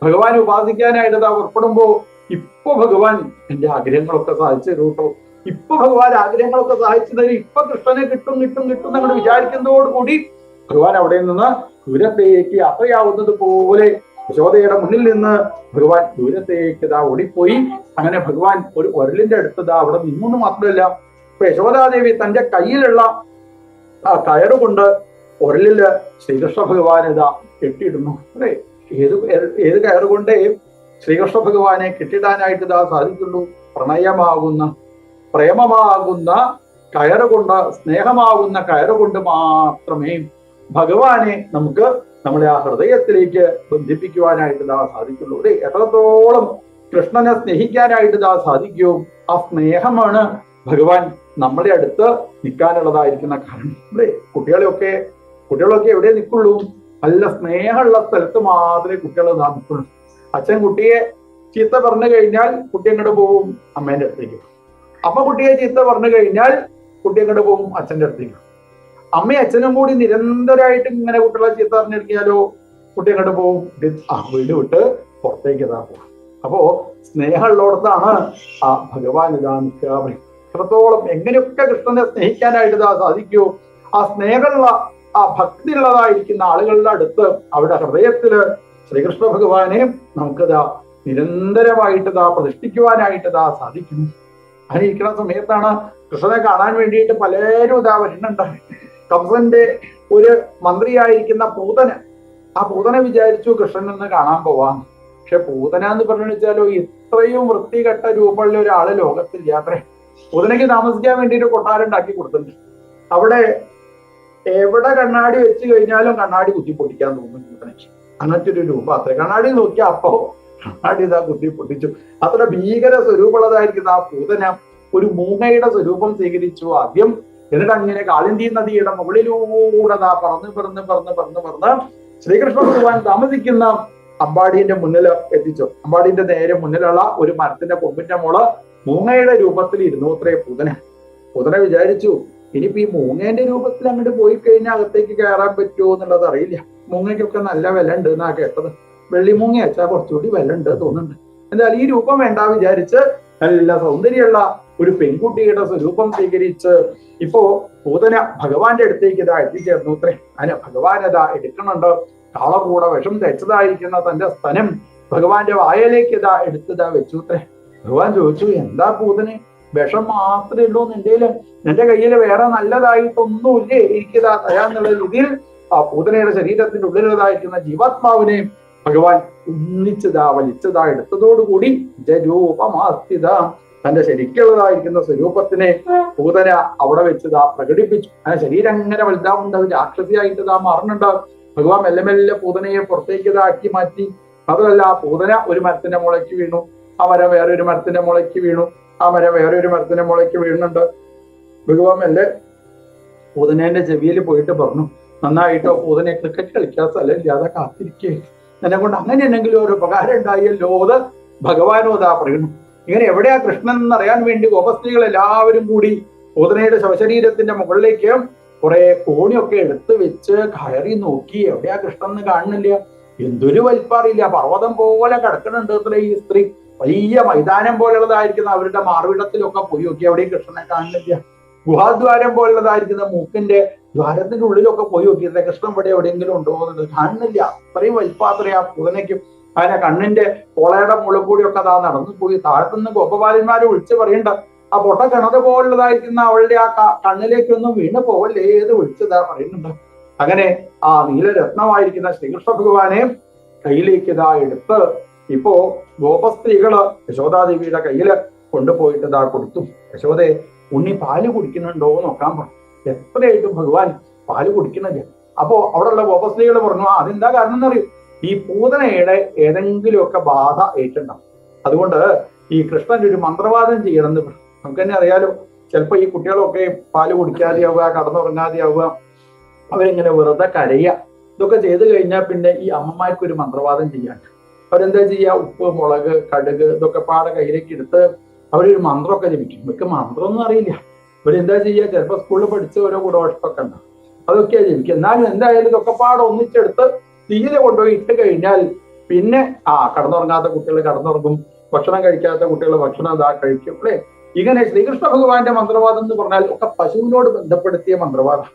ഭഗവാനെ ഉപാസിക്കാനായിട്ട് പുറപ്പെടുമ്പോ ഇപ്പൊ ഭഗവാൻ എന്റെ ആഗ്രഹങ്ങളൊക്കെ സാധിച്ചു തരും കേട്ടോ, ഇപ്പൊ ഭഗവാൻ ആഗ്രഹങ്ങളൊക്കെ സാധിച്ചു തരും, ഇപ്പൊ കൃഷ്ണനെ കിട്ടും നമ്മൾ വിചാരിക്കുന്നതോടുകൂടി ഭഗവാൻ അവിടെ നിന്ന് ദൂരത്തേക്ക് യാത്രയാവുന്നത് പോലെ യശോദയുടെ മുന്നിൽ നിന്ന് ഭഗവാൻ ദൂരത്തേക്ക് ഇതാ ഓടിപ്പോയി. അങ്ങനെ ഭഗവാൻ ഒരു ഒരലിന്റെ അടുത്ത് അവിടെ നിന്നു മാത്രമല്ല, ഇപ്പൊ യശോദാദേവി തന്റെ കയ്യിലുള്ള ആ കയറുകൊണ്ട് ഒരലില് ശ്രീകൃഷ്ണ ഭഗവാൻ ഇതാ കെട്ടിയിടുന്നു അല്ലെ. ഏത് കയറുകൊണ്ടേ ശ്രീകൃഷ്ണ ഭഗവാനെ കെട്ടിടാനായിട്ട് ഇതാ സാധിക്കുള്ളൂ. പ്രേമമാകുന്ന കയറുകൊണ്ട്, സ്നേഹമാകുന്ന കയറുകൊണ്ട് മാത്രമേ ഭഗവാനെ നമുക്ക് നമ്മളെ ആ ഹൃദയത്തിലേക്ക് ബന്ധിപ്പിക്കുവാനായിട്ട് ഇതാ സാധിക്കുള്ളൂ അല്ലെ. എത്രത്തോളം കൃഷ്ണനെ സ്നേഹിക്കാനായിട്ട് ഇതാ സാധിക്കുമോ ആ സ്നേഹമാണ് ഭഗവാൻ നമ്മളെ അടുത്ത് നിൽക്കാനുള്ളതായിരിക്കുന്ന കാരണം അല്ലെ. കുട്ടികളൊക്കെ എവിടെ നിൽക്കുള്ളൂ? നല്ല സ്നേഹമുള്ള സ്ഥലത്ത് മാത്രമേ കുട്ടികൾ നിൽക്കുള്ളൂ. അച്ഛൻ കുട്ടിയെ ചീത്ത പറഞ്ഞു കഴിഞ്ഞാൽ കുട്ടി എങ്ങോട്ട് പോവും? അമ്മേന്റെ അടുത്തേക്ക്. അമ്മ കുട്ടിയെ ചീത്ത പറഞ്ഞു കഴിഞ്ഞാൽ കുട്ടി എങ്ങോട്ട് പോവും? അച്ഛന്റെ അടുത്തേക്ക്. അമ്മയും അച്ഛനും കൂടി നിരന്തരമായിട്ട് ഇങ്ങനെ കുട്ടികളെ ചീത്ത പറഞ്ഞിരിക്കാലോ കുട്ടി എങ്ങോട്ട് പോവും? വീട് വിട്ട് പുറത്തേക്ക് പോകും. അപ്പോ സ്നേഹമുള്ളിടത്താണ് ആ ഭഗവാൻ ഇതാ നിൽക്കുക. എത്രത്തോളം എങ്ങനെയൊക്കെ കൃഷ്ണനെ സ്നേഹിക്കാനായിട്ട് ഇതാ സാധിക്കൂ. ആ സ്നേഹമുള്ള ആ ഭക്തി ഉള്ളതായിരിക്കുന്ന ആളുകളുടെ അടുത്ത് അവിടെ ഹൃദയത്തില് ശ്രീകൃഷ്ണ ഭഗവാനെ നമുക്കിതാ നിരന്തരമായിട്ട് ഇതാ പ്രതിഷ്ഠിക്കുവാനായിട്ട് ഇതാ സാധിക്കുന്നു. അങ്ങനെ ഇരിക്കുന്ന സമയത്താണ് കൃഷ്ണനെ കാണാൻ വേണ്ടിയിട്ട് പലരും ഇതാ വരുന്നുണ്ട്. കംസന്റെ ഒരു മന്ത്രിയായിരിക്കുന്ന പൂതന, ആ പൂതന വിചാരിച്ചു കൃഷ്ണനെ കാണാൻ പോവാം. പക്ഷെ പൂതന എന്ന് പറഞ്ഞു വെച്ചാലോ ഇത്രയും വൃത്തികെട്ട രൂപമുള്ള ഒരാള് ലോകത്തില്ലാത്രേ. പൂതനയ്ക്ക് താമസിക്കാൻ വേണ്ടിയിട്ട് കൊട്ടാരം ഉണ്ടാക്കി കൊടുത്തിട്ടുണ്ട്. അവിടെ എവിടെ കണ്ണാടി വെച്ച് കഴിഞ്ഞാലും കണ്ണാടി കുത്തിപ്പൊട്ടിക്കാൻ തോന്നും പൂതനയ്ക്ക്. അങ്ങനത്തെ ഒരു രൂപം അത്ര. കണ്ണാടി നോക്കിയാൽ അപ്പോ കണ്ണാടി ഇതാ കുത്തിപ്പൊട്ടിച്ചു. അത്ര ഭീകര സ്വരൂപമുള്ളതായിരിക്കുന്ന ആ പൂതന ഒരു മൂങ്ങയുടെ സ്വരൂപം സ്വീകരിച്ചു ആദ്യം. എന്നിട്ട് അങ്ങനെ കാളിന്തി നദിയുടെ മുകളിലൂടെ പറന്ന് ശ്രീകൃഷ്ണ ഭഗവാൻ താമസിക്കുന്ന അമ്പാടിന്റെ മുന്നിൽ എത്തിച്ചു. അമ്പാടിന്റെ നേരെ മുന്നിലുള്ള ഒരു മരത്തിന്റെ കൊമ്പിന്റെ മോള് മൂങ്ങയുടെ രൂപത്തിൽ ഇരുന്നു അത്രേ പൂതന. പൂതന വിചാരിച്ചു ഇനിയിപ്പോ ഈ മൂങ്ങേന്റെ രൂപത്തിൽ അങ്ങോട്ട് പോയി കഴിഞ്ഞാൽ അകത്തേക്ക് കയറാൻ പറ്റുമോ എന്നുള്ളത് അറിയില്ല. മൂങ്ങയ്ക്കൊക്കെ നല്ല വില ഉണ്ട് എന്നാ കേട്ടത്. വെള്ളിമൂങ്ങ വെച്ചാൽ കുറച്ചുകൂടി വില ഉണ്ട് തോന്നുന്നുണ്ട്. എന്തായാലും ഈ രൂപം വേണ്ട വിചാരിച്ച് നല്ല സൗന്ദര്യമുള്ള ഒരു പെൺകുട്ടിയുടെ സ്വരൂപം സ്വീകരിച്ച് ഇപ്പോ പൂതന ഭഗവാന്റെ അടുത്തേക്ക് ഇതാ എത്തിച്ചേർന്നു അത്രേ. അതിന് ഭഗവാൻ ഇതാ എടുക്കുന്നുണ്ട്. കാളകൂടെ വിഷം തെച്ചതായിരിക്കുന്ന തന്റെ സ്തനം ഭഗവാന്റെ വായയിലേക്ക് ഇതാ എടുത്തിതാ വെച്ചു അത്രേ. ഭഗവാൻ ചോദിച്ചു എന്താ പൂതനെ, വിഷം മാത്രമേ ഉള്ളൂ നിന്റെ കയ്യിൽ വേറെ നല്ലതായിട്ടൊന്നുമില്ലേ എനിക്കിതാ തരാന്നുള്ള രീതിയിൽ ആ പൂതനയുടെ ശരീരത്തിന്റെ ഉള്ളിലുള്ളതായിരിക്കുന്ന ജീവാത്മാവിനെ ഭഗവാൻ ഒന്നിച്ചതാ വലിച്ചതാ എടുത്തതോടുകൂടി ജരൂപമാസ്ഥിത തന്റെ ശരിക്കുള്ളതായിരിക്കുന്ന സ്വരൂപത്തിനെ പൂതന അവിടെ വെച്ചതാ പ്രകടിപ്പിച്ചു. ആ ശരീരം അങ്ങനെ വലുതാവുണ്ട്, അത് രാക്ഷസിയായിട്ട് ഇതാ മാറുന്നുണ്ട്. ഭഗവാൻ മെല്ലെ മെല്ലെ പൂതനയെ പുറത്തേക്ക് ഇതാക്കി മാറ്റി. അതല്ല പൂതന ഒരു മരത്തിന്റെ മുളയ്ക്ക് വീണു, ആ മരം വേറെ ഒരു മരത്തിന്റെ മുളയ്ക്ക് വീണു, ആ മരം വേറെ ഒരു മരത്തിന്റെ മുളയ്ക്ക് വീഴുന്നുണ്ട്. ഭഗവാൻ മെല്ലെ പൂതനേന്റെ ചെവിയിൽ പോയിട്ട് പറഞ്ഞു നന്നായിട്ടോ പൂതനെ ക്രിക്കറ്റ് കളിക്കാൻ സ്ഥലമില്ലാതെ കാത്തിരിക്കേ, എന്നെ കൊണ്ട് അങ്ങനെ എന്തെങ്കിലും ഒരു ഉപകാരം ഉണ്ടായല്ലോ അത് ഭഗവാനോ അതാ പറയുന്നു. ഇങ്ങനെ എവിടെയാ കൃഷ്ണൻ എന്നറിയാൻ വേണ്ടി ഗോപസ്ത്രീകൾ എല്ലാവരും കൂടി പൂതനയുടെ ശവശരീരത്തിന്റെ മുകളിലേക്ക് കുറെ കോണിയൊക്കെ എടുത്ത് വെച്ച് കയറി നോക്കി. എവിടെയാ കൃഷ്ണൻ എന്ന് കാണുന്നില്ല. എന്തൊരു വലിപ്പറിയില്ല, പർവ്വതം പോലെ കിടക്കുന്നുണ്ട് അത്ര ഈ സ്ത്രീ. വലിയ മൈതാനം പോലുള്ളതായിരിക്കുന്ന അവരുടെ മാർവിടത്തിലൊക്കെ പോയി നോക്കി, എവിടെയും കൃഷ്ണനെ കാണുന്നില്ല. ഗുഹാദ്വാരം പോലുള്ളതായിരിക്കുന്ന മൂക്കിന്റെ ദ്വാരത്തിന്റെ ഉള്ളിലൊക്കെ പോയി നോക്കിയിരുന്ന കൃഷ്ണൻ ഇവിടെ എവിടെയെങ്കിലും ഉണ്ടോ എന്നുള്ളത് കാണുന്നില്ല. അത്രയും വലിപ്പാത്രയാ പൂതനയ്ക്കും. അങ്ങനെ കണ്ണിന്റെ പൊളയുടെ മുകളിൽ കൂടിയൊക്കെ അതാ നടന്നു പോയി. താഴത്തുനിന്ന് ഗോപബാലന്മാരെ വിളിച്ച് പറയണ്ട ആ പൊട്ട കിണർ പോലുള്ളതായിരിക്കുന്ന അവളുടെ ആ കണ്ണിലേക്കൊന്നും വീണ് പോവല്ലേ ഏത് വിളിച്ചതാ പറയുന്നുണ്ട്. അങ്ങനെ ആ നീലരത്നമായിരിക്കുന്ന ശ്രീകൃഷ്ണ ഭഗവാനെ കയ്യിലേക്ക് ഇതാ എടുത്ത് ഇപ്പോ ഗോപസ്ത്രീകള് യശോദാദേവിയുടെ കയ്യില് കൊണ്ടുപോയിട്ട് ഇതാ കൊടുത്തു. യശോദയെ ഉണ്ണി പാല് കുടിക്കുന്നുണ്ടോ നോക്കാൻ പറഞ്ഞു. എത്രയായിട്ടും ഭഗവാൻ പാല് കുടിക്കുന്നില്ല. അപ്പോ അവിടെയുള്ള ഗോപസ്ത്രീകൾ പറഞ്ഞു അതെന്താ കാരണം എന്നറിയും, ഈ പൂതനയുടെ ഏതെങ്കിലുമൊക്കെ ബാധ ഏറ്റുണ്ടാവും. അതുകൊണ്ട് ഈ കൃഷ്ണൻ ഒരു മന്ത്രവാദം ചെയ്യണമെന്ന് പറഞ്ഞു. നമുക്ക് തന്നെ അറിയാലോ, ചിലപ്പോ ഈ കുട്ടികളൊക്കെ പാല് കുടിക്കാതെയാവുക, കടന്നുറങ്ങാതെയാവുക, അവരിങ്ങനെ വെറുതെ കരയുക, ഇതൊക്കെ ചെയ്തു കഴിഞ്ഞാൽ പിന്നെ ഈ അമ്മമാർക്ക് ഒരു മന്ത്രവാദം ചെയ്യാൻ അവരെന്താ ചെയ്യുക, ഉപ്പ് മുളക് കടുക് ഇതൊക്കെ പാടെ കയ്യിലേക്ക് എടുത്ത് അവരൊരു മന്ത്രമൊക്കെ ജപിക്കും. ഇവർക്ക് മന്ത്രമൊന്നും അറിയില്ല. ഇവരെന്താ ചെയ്യുക, ചിലപ്പോൾ സ്കൂളിൽ പഠിച്ച ഓരോ ഗുണദോഷമൊക്കെ ഉണ്ടാവും, അതൊക്കെയാ ജപിക്കുക. എന്നാലും എന്തായാലും ഇതൊക്കെ പാടെ ഒന്നിച്ചെടുത്ത് തീരെ കൊണ്ടുപോയി ഇട്ട് കഴിഞ്ഞാൽ പിന്നെ കടന്നുറങ്ങാത്ത കുട്ടികൾ കടന്നുറങ്ങും, ഭക്ഷണം കഴിക്കാത്ത കുട്ടികൾ ഭക്ഷണം ഇതാ കഴിക്കും അല്ലെ. ഇങ്ങനെ ശ്രീകൃഷ്ണ ഭഗവാന്റെ മന്ത്രവാദം എന്ന് പറഞ്ഞാൽ ഒക്കെ പശുവിനോട് ബന്ധപ്പെടുത്തിയ മന്ത്രവാദം.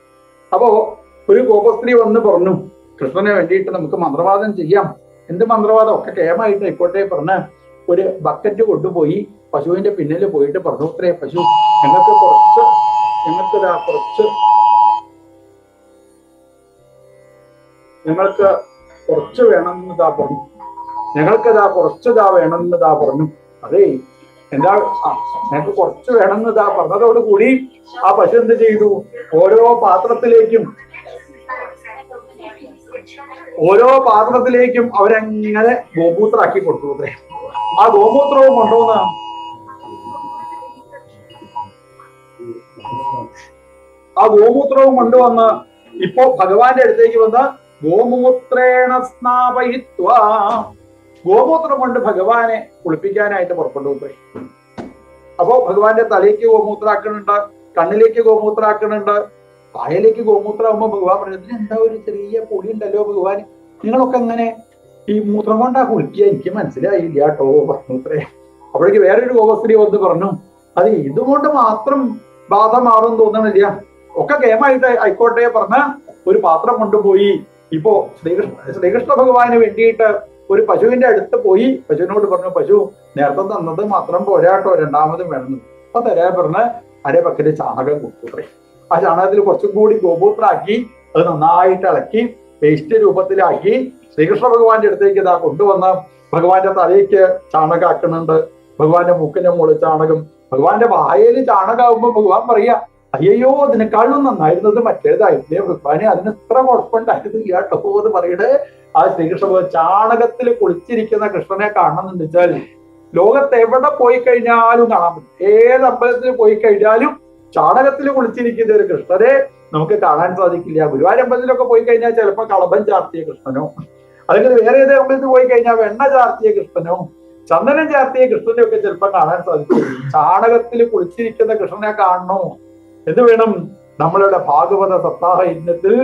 അപ്പോ ഒരു ഗോപസ്ത്രീ വന്ന് പറഞ്ഞു കൃഷ്ണനെ വേണ്ടിയിട്ട് നമുക്ക് മന്ത്രവാദം ചെയ്യാം. എന്ത് മന്ത്രവാദം ഒക്കെ കേമായിട്ട് ആയിക്കോട്ടെ പറഞ്ഞ് ഒരു ബക്കറ്റ് കൊണ്ടുപോയി പശുവിന്റെ പിന്നിൽ പോയിട്ട് പറഞ്ഞു അത്രേ പശു ഞങ്ങൾക്ക് കുറച്ച് വേണമെന്നതാ പറഞ്ഞു, ഞങ്ങൾക്കതാ കുറച്ചതാ വേണമെന്നതാ പറഞ്ഞു. അതേ എന്താ ഞങ്ങൾക്ക് കുറച്ച് വേണമെന്നതാ പറഞ്ഞതോടുകൂടി ആ പശു എന്ത് ചെയ്തു, ഓരോ പാത്രത്തിലേക്കും അവരങ്ങനെ ഗോമൂത്രാക്കി കൊടുത്തു അത്രേ. ആ ഗോമൂത്രവും കൊണ്ടുവന്ന് ഇപ്പോ ഭഗവാന്റെ അടുത്തേക്ക് വന്ന് ഗോമൂത്രേണ സ്നാപയിത്വ ഗോമൂത്രം കൊണ്ട് ഭഗവാനെ കുളിപ്പിക്കാനായിട്ട് പുറപ്പെട്ടു. അപ്പോ ഭഗവാന്റെ തലയ്ക്ക് ഗോമൂത്രാക്കുന്നുണ്ട്, കണ്ണിലേക്ക് ഗോമൂത്രാക്കുന്നുണ്ട്, വായലേക്ക് ഗോമൂത്രമാകുമ്പോ ഭഗവാൻ പറഞ്ഞു എന്താ ഒരു ചെറിയ പൊടി ഉണ്ടല്ലോ ഭഗവാൻ, നിങ്ങളൊക്കെ അങ്ങനെ ഈ മൂത്രം കൊണ്ടാ കുളിക്കുക, എനിക്ക് മനസ്സിലായില്ല കേട്ടോ പറഞ്ഞത്രേ. അപ്പോഴേക്ക് വേറൊരു ഗോപസ്ത്രീ വന്ന് പറഞ്ഞു, അത് ഇതുകൊണ്ട് മാത്രം ബാധ മാറും തോന്നണില്ല, ഒക്കെ കേമായിട്ട് ആയിക്കോട്ടെ പറഞ്ഞ ഒരു പാത്രം കൊണ്ടുപോയി. ഇപ്പോ ശ്രീകൃഷ്ണ ഭഗവാന് വേണ്ടിയിട്ട് ഒരു പശുവിന്റെ അടുത്ത് പോയി പശുവിനോട് പറഞ്ഞു, പശു നേരത്തെ തന്നത് മാത്രം പോരാട്ടോ, രണ്ടാമതും വേണം. അപ്പൊ തരാ പറഞ്ഞ് അര പക്കല് ചാണകം കൊടുത്തു. ആ ചാണകത്തിൽ കുറച്ചും കൂടി ഗോമൂത്രാക്കി അത് നന്നായിട്ട് ഇളക്കി പേസ്റ്റ് രൂപത്തിലാക്കി ശ്രീകൃഷ്ണ ഭഗവാന്റെ അടുത്തേക്ക് ഇതാ കൊണ്ടുവന്ന് ഭഗവാന്റെ തലയ്ക്ക് ചാണകാക്കുന്നുണ്ട്, ഭഗവാന്റെ മൂക്കിന്റെ മുകളിൽ ചാണകം, ഭഗവാന്റെ വായയിൽ ചാണകമാകുമ്പോ ഭഗവാൻ പറയാ, അയ്യോ അതിനേക്കാളും നന്നായിരുന്നത് മറ്റേതായിരുന്നേ ഭഗവാനെ, അതിന് ഇത്ര കുഴപ്പമുണ്ടായിരുന്നില്ല കേട്ടോ എന്ന് പറയണേ. ആ ശ്രീകൃഷ്ണ ഭഗവാൻ ചാണകത്തിൽ കുളിച്ചിരിക്കുന്ന കൃഷ്ണനെ കാണണമെന്ന് വെച്ചാൽ ലോകത്ത് എവിടെ പോയി കഴിഞ്ഞാലും കാണാൻ പറ്റും. ഏത് അമ്പലത്തിൽ പോയി കഴിഞ്ഞാലും ചാണകത്തിൽ കുളിച്ചിരിക്കുന്ന ഒരു കൃഷ്ണനെ നമുക്ക് കാണാൻ സാധിക്കില്ല. ഗുരുവായൂർ അമ്പലത്തിലൊക്കെ പോയി കഴിഞ്ഞാൽ ചിലപ്പോൾ കളഭം ചാർത്തിയ കൃഷ്ണനോ, അല്ലെങ്കിൽ വേറെ ഏത് അമ്പലത്തിൽ പോയി കഴിഞ്ഞാൽ വെണ്ണ ചാർത്തിയ കൃഷ്ണനോ ചന്ദനം ചാർത്തിയ കൃഷ്ണനെ ഒക്കെ ചിലപ്പോൾ കാണാൻ സാധിക്കും. ചാണകത്തിൽ കുളിച്ചിരിക്കുന്ന കൃഷ്ണനെ കാണണോ എന്ന് വേണം നമ്മളുടെ ഭാഗവത സപ്താഹ യജ്ഞത്തിൽ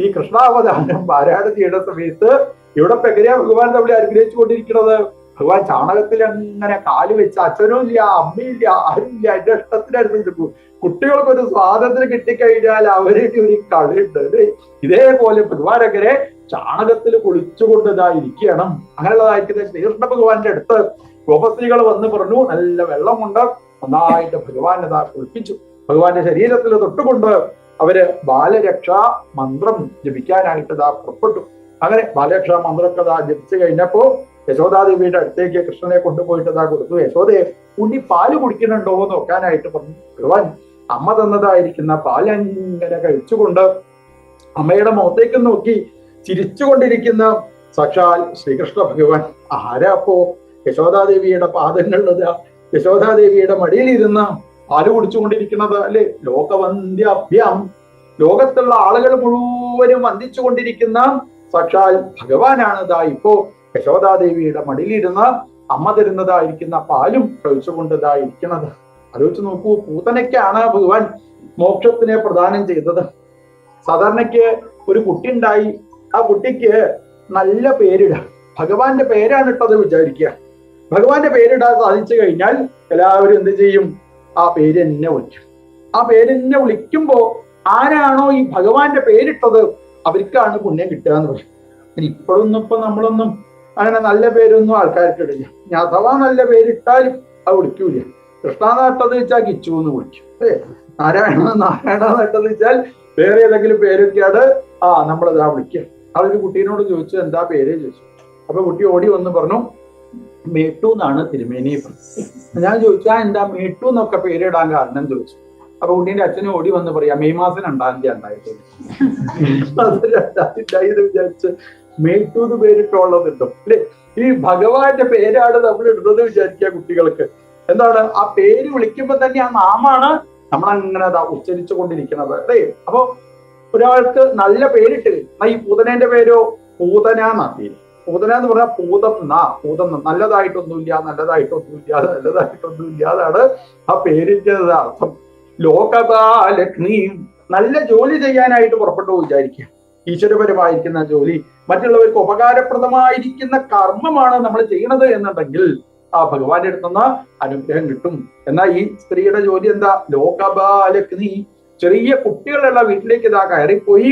ഈ കൃഷ്ണാവതാരം പാരായണം ചെയ്യുന്ന സമയത്ത് ഇവിടെ പെഗരിയ ഭഗവാൻ തമ്മിൽ അനുഗ്രഹിച്ചു കൊണ്ടിരിക്കുന്നത്. ഭഗവാൻ ചാണകത്തിൽ അങ്ങനെ കാല് വെച്ച് അച്ഛനും ഇല്ല അമ്മയില്ല ആരുമില്ല, അതിന്റെ ഇഷ്ടത്തിനനുസരിച്ച് കുട്ടികൾക്കൊരു സ്വാതന്ത്ര്യം കിട്ടിക്കഴിഞ്ഞാൽ അവരുടെ ഒരു കളിയുണ്ട്. ഇതേപോലെ ഭഗവാൻ അങ്ങനെ ചാണകത്തിൽ കുളിച്ചുകൊണ്ട് ഇരിക്കണം. അങ്ങനെയുള്ളതായിരിക്കുന്ന ശ്രീകൃഷ്ണ ഭഗവാന്റെ അടുത്ത് ഗോപസ്ത്രീകൾ വന്ന് പറഞ്ഞു, നല്ല വെള്ളം കൊണ്ട് നന്നായിട്ട് ഭഗവാൻ കുളിപ്പിച്ചു. ഭഗവാന്റെ ശരീരത്തിൽ തൊട്ടുകൊണ്ട് അവര് ബാലരക്ഷാ മന്ത്രം ജപിക്കാനായിട്ട് പുറപ്പെട്ടു. അങ്ങനെ ബാലരക്ഷാ മന്ത്രമൊക്കെ ജപിച്ചു കഴിഞ്ഞപ്പോ യശോദാദേവിയുടെ അടുത്തേക്ക് കൃഷ്ണനെ കൊണ്ടുപോയിട്ട് കൊടുത്തു. യശോദയെ ഉണ്ണി പാല് കുടിക്കുന്നുണ്ടോ എന്ന് നോക്കാനായിട്ട് പറഞ്ഞു. ഭഗവാൻ അമ്മ തന്നതായിരിക്കുന്ന പാലങ്ങനെ കഴിച്ചുകൊണ്ട് അമ്മയുടെ മുഖത്തേക്ക് നോക്കി ചിരിച്ചുകൊണ്ടിരിക്കുന്ന സാക്ഷാൽ ശ്രീകൃഷ്ണ ഭഗവാൻ. ആരാ അപ്പോ യശോദാദേവിയുടെ പാദങ്ങളിലത് യശോദാദേവിയുടെ മടിയിലിരുന്ന് പാല് കുടിച്ചുകൊണ്ടിരിക്കുന്നത് അല്ലെ? ലോകവന്ദ്യാഭ്യാം, ലോകത്തുള്ള ആളുകൾ മുഴുവനും വന്ദിച്ചുകൊണ്ടിരിക്കുന്ന സാക്ഷാൽ ഭഗവാനാണ് ഇപ്പോ യശോദാദേവിയുടെ മടിയിലിരുന്ന് അമ്മ തരുന്നതായിരിക്കുന്ന പാലും കഴിച്ചുകൊണ്ടതായിരിക്കുന്നത്. ആലോചിച്ച് നോക്കൂ, പൂതനയ്ക്കാണ് ഭഗവാൻ മോക്ഷത്തിനെ പ്രദാനം ചെയ്തത്. സാധാരണയ്ക്ക് ഒരു കുട്ടി ഉണ്ടായി, ആ കുട്ടിക്ക് നല്ല പേരിടാം, ഭഗവാന്റെ പേരാണ് ഇട്ടത് വിചാരിക്കുക. ഭഗവാന്റെ പേരിടാൻ സാധിച്ചു കഴിഞ്ഞാൽ എല്ലാവരും എന്ത് ചെയ്യും? ആ പേര് എന്നെ വിളിക്കും. ആ പേരെന്നെ വിളിക്കുമ്പോ ആരാണോ ഈ ഭഗവാന്റെ പേരിട്ടത് അവർക്കാണ് പുണ്യം കിട്ടുക എന്ന് പറയും. ഇപ്പോഴൊന്നും നമ്മളൊന്നും അങ്ങനെ നല്ല പേരൊന്നും ആൾക്കാർക്ക് ഇടില്ല. അഥവാ നല്ല പേരിട്ടാലും അത് വിളിക്കൂല. കൃഷ്ണനാട്ടത് വെച്ചാൽ കിച്ചു എന്ന് വിളിക്കും, നാരായണ നട്ടത് വെച്ചാൽ വേറെ ഏതെങ്കിലും പേരൊക്കെയാണ് നമ്മളിതാ വിളിക്കുക. ആ ഒരു കുട്ടീനോട് ചോദിച്ചു, എന്താ പേര് ചോദിച്ചു. അപ്പൊ കുട്ടി ഓടി വന്ന് പറഞ്ഞു, മേട്ടു എന്നാണ് തിരുമേനി. ഞാൻ ചോദിച്ചു, എന്താ മേട്ടു എന്നൊക്കെ പേരിടാൻ കാരണം ചോദിച്ചു. അപ്പൊ കുട്ടീന്റെ അച്ഛനും ഓടി വന്ന് പറയാ, മെയ് മാസം 2-ാം തീയതി ഉണ്ടായിട്ട് അത് 2-ാം തീയതി വിചാരിച്ച് മേട്ടൂന്ന് പേരിട്ടുള്ളത് കിട്ടും അല്ലെ? ഈ ഭഗവാന്റെ പേരാണ് നമ്മൾ ഇടുന്നത് വിചാരിക്കുക കുട്ടികൾക്ക്. എന്താണ് ആ പേര് വിളിക്കുമ്പോ തന്നെ ആ നാമാണ് നമ്മളങ്ങനെ ഉച്ചരിച്ചു കൊണ്ടിരിക്കുന്നത് അല്ലേ? അപ്പൊ ഒരാൾക്ക് നല്ല പേരിട്ട് ഈ പൂതനേന്റെ പേരോ പൂതന എന്നാ പേര്. പൂതന എന്ന് പറഞ്ഞാൽ പൂതം നല്ലതായിട്ടൊന്നുമില്ല അതാണ് ആ പേരിന്റെ അർത്ഥം. ലോകപാലഗ്നി, നല്ല ജോലി ചെയ്യാനായിട്ട് പുറപ്പെട്ടു വിചാരിക്കുക. ഈശ്വരപരമായിരിക്കുന്ന ജോലി, മറ്റുള്ളവർക്ക് ഉപകാരപ്രദമായിരിക്കുന്ന കർമ്മമാണ് നമ്മൾ ചെയ്യണത് എന്നുണ്ടെങ്കിൽ ആ ഭഗവാന്റെ അടുത്തുനിന്ന് അനുഗ്രഹം കിട്ടും. എന്നാൽ ഈ സ്ത്രീയുടെ ജോലി എന്താ? ലോകപാലഗ്നി, ചെറിയ കുട്ടികളുള്ള വീട്ടിലേക്ക് കയറിപ്പോയി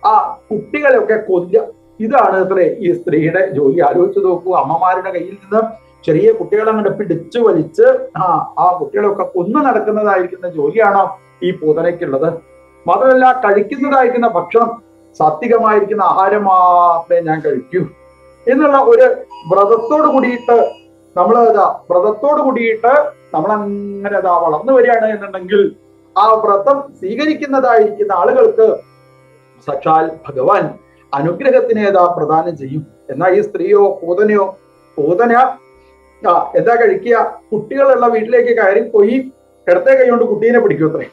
ആ കുട്ടികളെയൊക്കെ കൊല്ലുക. ഇതാണ് അത്രേ ഈ സ്ത്രീയുടെ ജോലി. ആലോചിച്ച് നോക്കൂ, അമ്മമാരുടെ കയ്യിൽ നിന്ന് ചെറിയ കുട്ടികളെ അങ്ങോട്ട് പിടിച്ചു വലിച്ച് ആ കുട്ടികളെയൊക്കെ കൊന്നു നടക്കുന്നതായിരിക്കുന്ന ജോലിയാണോ ഈ പൂതനയ്ക്കുള്ളത്? മാത്രമല്ല, കഴിക്കുന്നതായിരിക്കുന്ന ഭക്ഷണം സാത്വികമായിരിക്കുന്ന ആഹാരം മാത്രമേ ഞാൻ കഴിക്കൂ എന്നുള്ള ഒരു വ്രതത്തോട് കൂടിയിട്ട് നമ്മളങ്ങനെ വളർന്നു വരികയാണ് എന്നുണ്ടെങ്കിൽ ആ വ്രതം സ്വീകരിക്കുന്നതായിരിക്കുന്ന ആളുകൾക്ക് സാക്ഷാൽ ഭഗവാൻ അനുഗ്രഹത്തിനെ പ്രദാനം ചെയ്യും. എന്നാൽ ഈ സ്ത്രീയോ പൂതന എന്താ കഴിക്കുക? കുട്ടികളുള്ള വീട്ടിലേക്ക് കയറിപ്പോയി ഇടത്തെ കൈ കൊണ്ട് കുട്ടീനെ പിടിക്കും അത്രേ.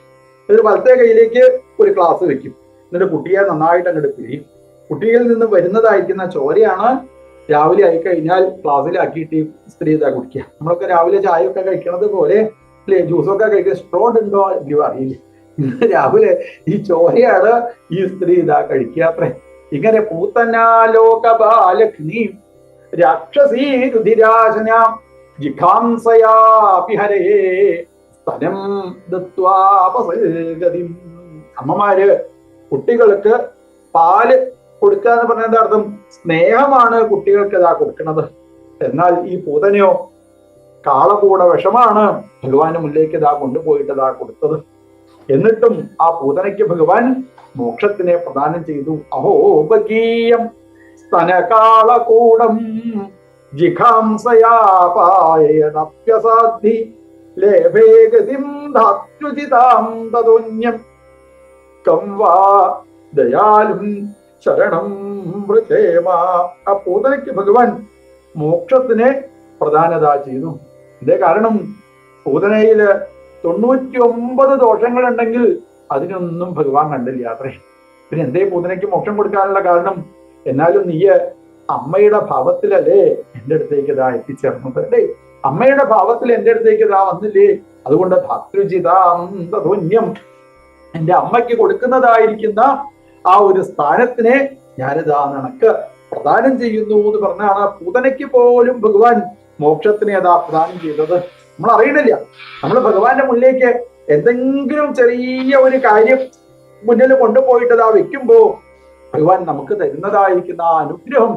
എന്നിട്ട് വലത്തെ കൈയിലേക്ക് ഒരു ഗ്ലാസ് വെക്കും. എന്നിട്ട് കുട്ടിയെ നന്നായിട്ട് അങ്ങോട്ട് പിരിയും. കുട്ടിയിൽ നിന്ന് വരുന്നതായിരിക്കുന്ന ചോരയാണ് രാവിലെ ആയി കഴിഞ്ഞാൽ ഗ്ലാസ്സിലാക്കിയിട്ട് സ്ത്രീ കുടിക്കുക. നമ്മളൊക്കെ രാവിലെ ചായ ഒക്കെ കഴിക്കണത് പോലെ അല്ലെ, ജ്യൂസൊക്കെ കഴിക്കുക. സ്ട്രോ ഉണ്ടോ ഇല്ലയോ അറിയില്ല. രാവിലെ ഈ ചോരയാണ് ഈ സ്ത്രീ കഴിക്കുക അത്രേ. ഇങ്ങനെ പൂതനാലോകപാലഗ്നി, രാക്ഷസീ രുധിരാശന ജിഘാംസയാപി ഹരേ സ്തനം ദത്വാപസൽഗതിം. അമ്മമാര് കുട്ടികൾക്ക് പാല് കൊടുക്കുക എന്ന് പറഞ്ഞ എന്താ അർത്ഥം? സ്നേഹമാണ് കുട്ടികൾക്ക് ഇതാ കൊടുക്കുന്നത്. എന്നാൽ ഈ പൂതനയോ കാളകൂട വിഷമാണ് ഭഗവാന് മുന്നിലേക്ക് ഇതാ കൊണ്ടുപോയിട്ട് ഇതാ കൊടുത്തത്. എന്നിട്ടും ആ പൂതനയ്ക്ക് ഭഗവാൻ മോക്ഷത്തിനെ പ്രദാനം ചെയ്തു. അഹോപകീയം സ്തനകാളകൂടം ജിഘാംസയാപായനപ്യസാധി ലേഭേ ഗതിം ധാത്യുചിതാം തദോന്യം കം വാ ദയാലും ശരണം വൃചേമ. ആ പൂതനയ്ക്ക് ഭഗവാൻ മോക്ഷത്തിനെ പ്രധാനത ചെയ്തു. ഇതേ കാരണം പൂതനയില് 99 ദോഷങ്ങളുണ്ടെങ്കിൽ അതിനൊന്നും ഭഗവാൻ കണ്ടില്ല അത്രേ. പിന്നെ എന്തേ പൂതനയ്ക്ക് മോക്ഷം കൊടുക്കാനുള്ള കാരണം? എന്നാലും നീ അമ്മയുടെ ഭാവത്തിലല്ലേ എൻ്റെ അടുത്തേക്ക് ഇതാ എത്തിച്ചേർന്നത് അല്ലേ? അമ്മയുടെ ഭാവത്തിൽ എൻ്റെ അടുത്തേക്ക് ഇതാ വന്നില്ലേ? അതുകൊണ്ട് ധാത്രുചിതാം തദോന്യം, എൻ്റെ അമ്മയ്ക്ക് കൊടുക്കുന്നതായിരിക്കുന്ന ആ ഒരു സ്ഥാനത്തിനെ ഞാനിതാ നിനക്ക് പ്രദാനം ചെയ്യുന്നു എന്ന് പറഞ്ഞാണ് പൂതനയ്ക്ക് പോലും ഭഗവാൻ മോക്ഷത്തിനെ അതാ പ്രദാനം ചെയ്തത്. നമ്മൾ അറിയണില്ല. നമ്മൾ ഭഗവാന്റെ മുന്നിലേക്ക് എന്തെങ്കിലും ചെറിയ ഒരു കാര്യം മുന്നിൽ കൊണ്ടുപോയിട്ട് ഇതാ വെക്കുമ്പോ ഭഗവാൻ നമുക്ക് തരുന്നതായിരിക്കുന്ന ആ അനുഗ്രഹം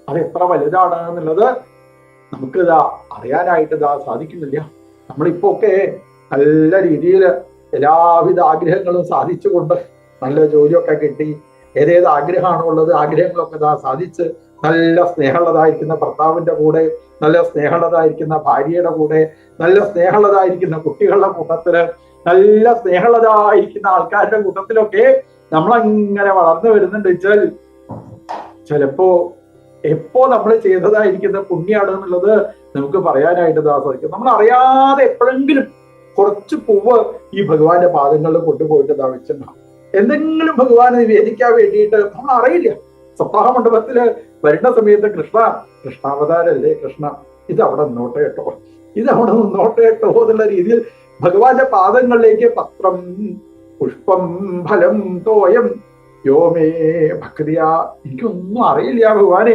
അത് എത്ര വലുതാണ് എന്നുള്ളത് നമുക്ക് ഇതാ അറിയാനായിട്ട് ഇതാ സാധിക്കുന്നില്ല. നമ്മളിപ്പോ ഒക്കെ നല്ല രീതിയിൽ എല്ലാവിധ ആഗ്രഹങ്ങളും സാധിച്ചുകൊണ്ട് നല്ല ജോലിയൊക്കെ കിട്ടി, ഏതേത് ആഗ്രഹമാണോ ഉള്ളത് ആഗ്രഹങ്ങളൊക്കെ ഇതാ സാധിച്ച് നല്ല സ്നേഹമുള്ളതായിരിക്കുന്ന ഭർത്താവിന്റെ കൂടെ, നല്ല സ്നേഹമുള്ളതായിരിക്കുന്ന ഭാര്യയുടെ കൂടെ, നല്ല സ്നേഹമുള്ളതായിരിക്കുന്ന കുട്ടികളുടെ കൂട്ടത്തില്, നല്ല സ്നേഹമുള്ളതായിരിക്കുന്ന ആൾക്കാരുടെ കൂട്ടത്തിലൊക്കെ നമ്മളങ്ങനെ വളർന്നു വരുന്നുണ്ട് വെച്ചാൽ ചിലപ്പോ എപ്പോ നമ്മൾ ചെയ്തതായിരിക്കുന്ന പുണ്യാണ് എന്നുള്ളത് നമുക്ക് പറയാനായിട്ട് സാധിക്കും. നമ്മൾ അറിയാതെ എപ്പോഴെങ്കിലും കുറച്ച് പൂവ് ഈ ഭഗവാന്റെ പാദങ്ങളിൽ കൊണ്ടുപോയിട്ട് ഇതാ വെച്ചിട്ടുണ്ടാവും. എന്തെങ്കിലും ഭഗവാനെ നിവേദിക്കാൻ വേണ്ടിയിട്ട് നമ്മൾ അറിയില്ല. സപ്താഹ മണ്ഡപത്തില് വരുന്ന സമയത്ത് കൃഷ്ണാവതാരല്ലേ കൃഷ്ണ, ഇതവിടെ നിന്നോട്ടെ കേട്ടോ, ഇതവിടെ നിന്നോട്ടെ കേട്ടോ എന്നുള്ള രീതിയിൽ ഭഗവാന്റെ പാദങ്ങളിലേക്ക് പത്രം പുഷ്പം ഫലം തോയം യോമേ ഭക്തിയ. എനിക്കൊന്നും അറിയില്ല ഭഗവാനെ,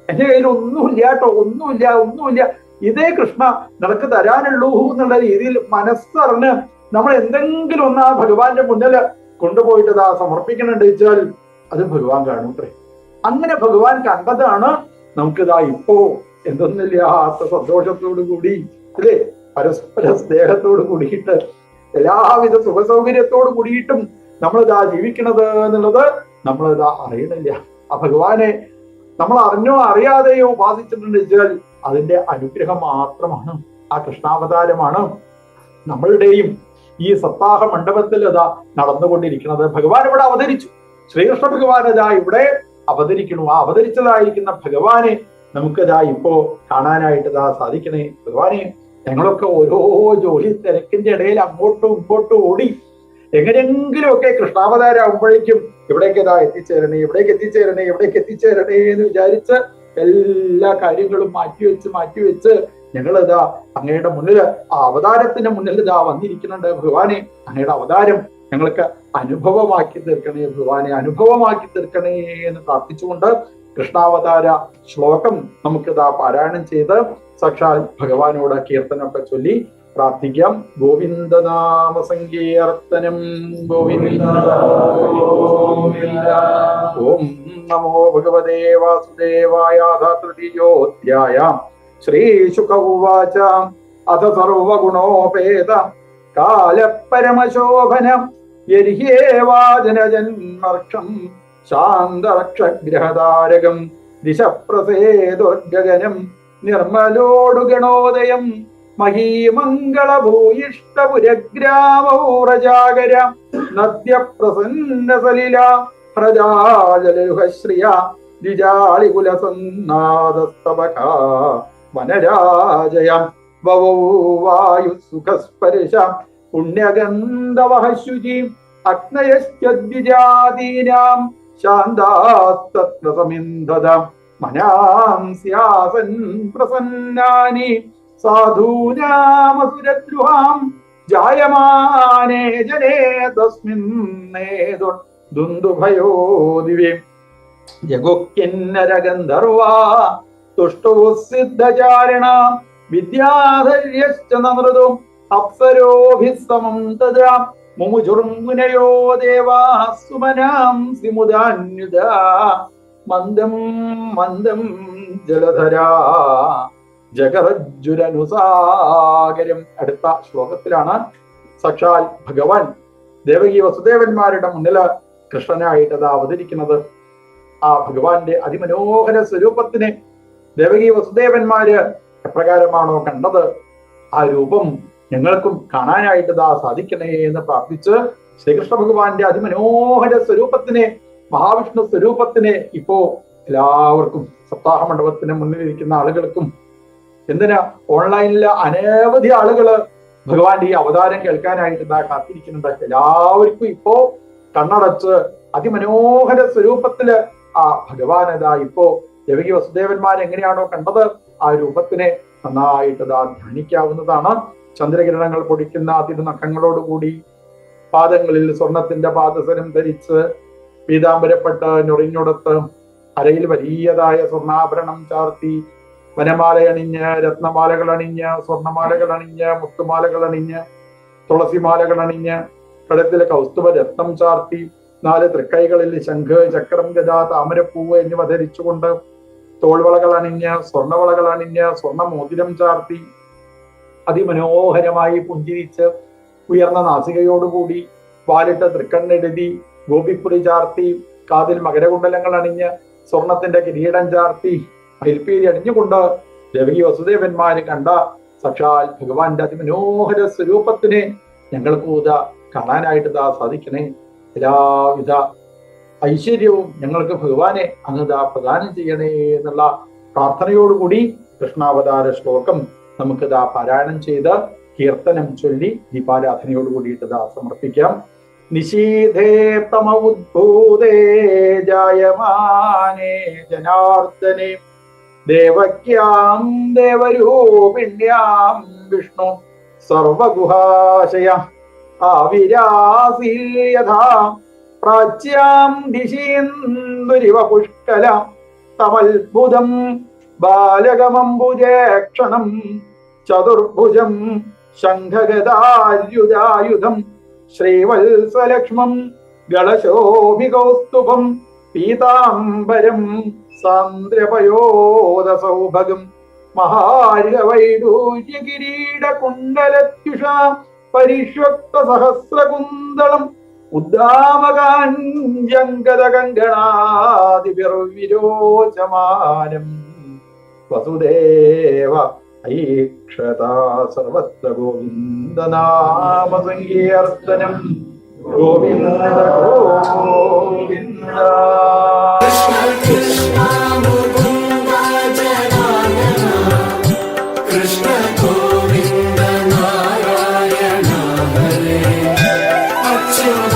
എന്റെ കയ്യിൽ ഒന്നുമില്ല കേട്ടോ, ഒന്നുമില്ല. ഇതേ കൃഷ്ണ നിനക്ക് തരാനുള്ളൂ എന്നുള്ള രീതിയിൽ മനസ്സറിഞ്ഞ് നമ്മൾ എന്തെങ്കിലും ഒന്ന് ആ ഭഗവാന്റെ മുന്നിൽ കൊണ്ടുപോയിട്ട് ഇതാ സമർപ്പിക്കണുണ്ട് വെച്ചാൽ അത് ഭഗവാൻ കാണൂത്രേ. അങ്ങനെ ഭഗവാൻ കണ്ടതാണ് നമുക്കിതാ ഇപ്പോ എന്തൊന്നില്ലാത്ത സന്തോഷത്തോടു കൂടി അല്ലേ, പരസ്പര സ്നേഹത്തോട് കൂടിയിട്ട് എല്ലാവിധ സുഖസൗകര്യത്തോട് കൂടിയിട്ടും നമ്മളിതാ ജീവിക്കണത് എന്നുള്ളത് നമ്മളിതാ അറിയണില്ല. ആ ഭഗവാനെ നമ്മൾ അറിഞ്ഞോ അറിയാതെയോ ഉപാസിച്ചിട്ടുണ്ട് വെച്ചാൽ അതിന്റെ അനുഗ്രഹം മാത്രമാണ്. ആ കൃഷ്ണാവതാരമാണ് നമ്മളുടെയും ഈ സപ്താഹ മണ്ഡപത്തിൽ അതാ നടന്നുകൊണ്ടിരിക്കുന്നത്. ഭഗവാൻ ഇവിടെ അവതരിച്ചു, ശ്രീകൃഷ്ണ ഭഗവാൻ ഇതാ ഇവിടെ അവതരിക്കണു. ആ അവതരിച്ചതായിരിക്കുന്ന ഭഗവാനെ നമുക്കിതാ ഇപ്പോ കാണാനായിട്ട് ഇതാ സാധിക്കണേ. ഭഗവാനെ, ഞങ്ങളൊക്കെ ഓരോ ജോലി തിരക്കിന്റെ ഇടയിൽ അങ്ങോട്ടും ഇങ്ങോട്ടും ഓടി എങ്ങനെയെങ്കിലും ഒക്കെ കൃഷ്ണാവതാരാകുമ്പോഴേക്കും ഇവിടേക്ക് ഇതാ എത്തിച്ചേരണേ എന്ന് വിചാരിച്ച് എല്ലാ കാര്യങ്ങളും മാറ്റിവെച്ച് ഞങ്ങളിതാ അങ്ങയുടെ മുന്നിൽ ആ അവതാരത്തിന്റെ മുന്നിൽ ഇതാ വന്നിരിക്കുന്നുണ്ട്. ഭഗവാനെ, അങ്ങയുടെ അവതാരം ഞങ്ങൾക്ക് അനുഭവമാക്കി തീർക്കണേ, ഭഗവാനെ അനുഭവമാക്കി തീർക്കണേ എന്ന് പ്രാർത്ഥിച്ചുകൊണ്ട് കൃഷ്ണാവതാര ശ്ലോകം നമുക്കിതാ പാരായണം ചെയ്ത് സാക്ഷാൽ ഭഗവാനോട് കീർത്തനമൊക്കെ ചൊല്ലി പ്രാർത്ഥിക്കാം. ഗോവിന്ദനാമ സങ്കീർത്തനം ഗോവിന്ദ. ഓം നമോ ഭഗവതേ വാസുദേവായ. തൃതീയോധ്യായം. ശ്രീശുക ഉവാച. അഥ സർവഗുണോപേത കാലപരമശോഭനം യർഹ്യേവാജനജന്മർക്ഷം ശാന്തരക്ഷഗ്രഹതാരകം ദിശപ്രസേതുർഗഗനം നിർമ്മലോടുഗണോദയം മഹീമംഗളഭൂയിഷ്ടപുരഗ്രാമൗരജാഗര നദ്യപ്രസന്നസലില പ്രജാജലരുഹശ്രിയ ദ്വിജാളികുലസന്നാദസ്തവക വനരാജയ വവൗ വായുസുഖസ്പർശ പുണ്യഗന്ധവഹശുചി അഗ്നയശ്ചദ്വിജാതീനാം ശാന്താസ്തത്വസമിന്ധത മനാംസ്യാസൻ പ്രസന്നാനി സാധൂനാമസുരദ്രുഹാം ജായമാനേ ജനേ തസ്മിന്നേതു ദുന്ദുഭയോ ദിവ്യം ജഗുക്കിന്നരഗന്ധർവാ തുഷ്ടോസിദ്ധചാരിണ വിദ്യാധര്യശ്ച നമൃതോ അപ്സരോഭിസ്തമം തദാ മുമുചുർമുനയോ ദേവാഃ സുമനാംസി മുദാന്യുത മന്ദം മന്ദം ജലധരാ ജഗരജ്ജുരനുസാഗരം. അടുത്ത ശ്ലോകത്തിലാണ് സാക്ഷാൽ ഭഗവാൻ ദേവകി വസുദേവന്മാരുടെ മുന്നില് കൃഷ്ണനായിട്ട് അത് അവതരിക്കുന്നത്. ആ ഭഗവാന്റെ അതിമനോഹര സ്വരൂപത്തിനെ ദേവകി വസുദേവന്മാര് എപ്രകാരമാണോ കണ്ടത്, ആ രൂപം ഞങ്ങൾക്കും കാണാനായിട്ട് ഇതാ സാധിക്കണേ എന്ന് പ്രാർത്ഥിച്ച് ശ്രീകൃഷ്ണ ഭഗവാന്റെ അതിമനോഹര സ്വരൂപത്തിനെ, മഹാവിഷ്ണു സ്വരൂപത്തിനെ ഇപ്പോ എല്ലാവർക്കും സപ്താഹ മണ്ഡപത്തിന് മുന്നിലിരിക്കുന്ന ആളുകൾക്കും എന്തിനാ ഓൺലൈനില് അനവധി ആളുകള് ഭഗവാന്റെ ഈ അവതാരം കേൾക്കാനായിട്ട് ഇതാ കാത്തിരിക്കുന്നുണ്ട്. എല്ലാവർക്കും ഇപ്പോ കണ്ണടച്ച് അതിമനോഹര സ്വരൂപത്തില് ആ ഭഗവാൻ ഇതാ ഇപ്പോ ദേവകി വസുദേവന്മാർ എങ്ങനെയാണോ കണ്ടത് ആ രൂപത്തിനെ നന്നായിട്ട് ഇതാ ധ്യാനിക്കാവുന്നതാണ്. ചന്ദ്രകിരണങ്ങൾ പൊടിക്കുന്ന തിരുനഖങ്ങളോടുകൂടി പാദങ്ങളിൽ സ്വർണത്തിന്റെ പാദസരം ധരിച്ച് പീതാംബരപ്പെട്ട് ഞൊറിഞ്ഞൊടത്ത് അരയിൽ വലിയതായ സ്വർണ്ണാഭരണം ചാർത്തി വനമാലയണിഞ്ഞ് രത്നമാലകൾ അണിഞ്ഞ് സ്വർണമാലകൾ അണിഞ്ഞ് മുത്തുമാലകൾ അണിഞ്ഞ് തുളസിമാലകൾ അണിഞ്ഞ് കടത്തിലെ കൗസ്തുഭ രത്നം ചാർത്തി 4 തൃക്കൈകളിൽ ശംഖ് ചക്രം ഗദ താമരപ്പൂവ് എന്നിവ ധരിച്ചുകൊണ്ട് തോൾവളകൾ അണിഞ്ഞ് സ്വർണവളകൾ അണിഞ്ഞ് സ്വർണ്ണ മോതിരം ചാർത്തി അതിമനോഹരമായി പുഞ്ചിരിച്ച് ഉയർന്ന നാസികയോടുകൂടി വാലിട്ട തൃക്കണ്ണെഴുതി ഗോപിപ്പുടി ചാർത്തി കാതിൽ മകരകുണ്ടലങ്ങൾ അണിഞ്ഞ് സ്വർണത്തിന്റെ കിരീടം ചാർത്തി മയിൽപ്പീലി അണിഞ്ഞുകൊണ്ട് ദേവകി വസുദേവന്മാര് കണ്ട സാക്ഷാൽ ഭഗവാന്റെ അതിമനോഹര സ്വരൂപത്തിനെ ഞങ്ങൾക്ക് കാണാനായിട്ട് ഇതാ സാധിക്കണേ. എല്ലാവിധ ഐശ്വര്യവും ഞങ്ങൾക്ക് ഭഗവാനെ അങ്ങ് പ്രദാനം ചെയ്യണേ എന്നുള്ള പ്രാർത്ഥനയോടുകൂടി കൃഷ്ണാവതാര ശ്ലോകം നമുക്ക് പാരായണം ചെയ്ത് കീർത്തനം ചൊല്ലി ദീപാരാധനയോട് കൂടിയിട്ട് സമർപ്പിക്കാം. നിശീധേ തമ ഉദ്ഭൂതേ ജായമാനേ ജനാർദ്ദനേ ദേവക്യാം ദേവരൂപിണ്യാം വിഷ്ണു സർവഗുഹാശയ ആവിരാസീൽ യഥാ പ്രാച്യാം ദിശീന്ദുരിവ പുഷ്കല തമത്ഭുതം ബാലകമംബുജേക്ഷണം ചതുർഭുജം ശംഖഗദാര്യുധായുധം ശ്രീവത്സലക്ഷ്മം ഗളശോഭികൗസ്തുഭം പീതാംബരം സാന്ദ്രപയോദസൗഭഗം മഹാര്ഗവൈഡൂര്യകിരീടകുണ്ടലത്യുഷ പരിഷ്വക്ത സഹസ്രകുന്തളം ഉദ്ദാമകാഞ്ജംഗദകങ്കണാദിവിർവിരോചമാനം വസുദേവ ഐക്ഷതാ സർവത്ര ഗോവിന്ദനാമ സങ്കീർത്തനം ഗോവിന്ദ ഗോവിന്ദ. കൃഷ്ണ കൃഷ്ണ മുകുന്ദ ജനാർദ്ദന കൃഷ്ണ ഗോവിന്ദ നാരായണ ഹരേ അച്യുത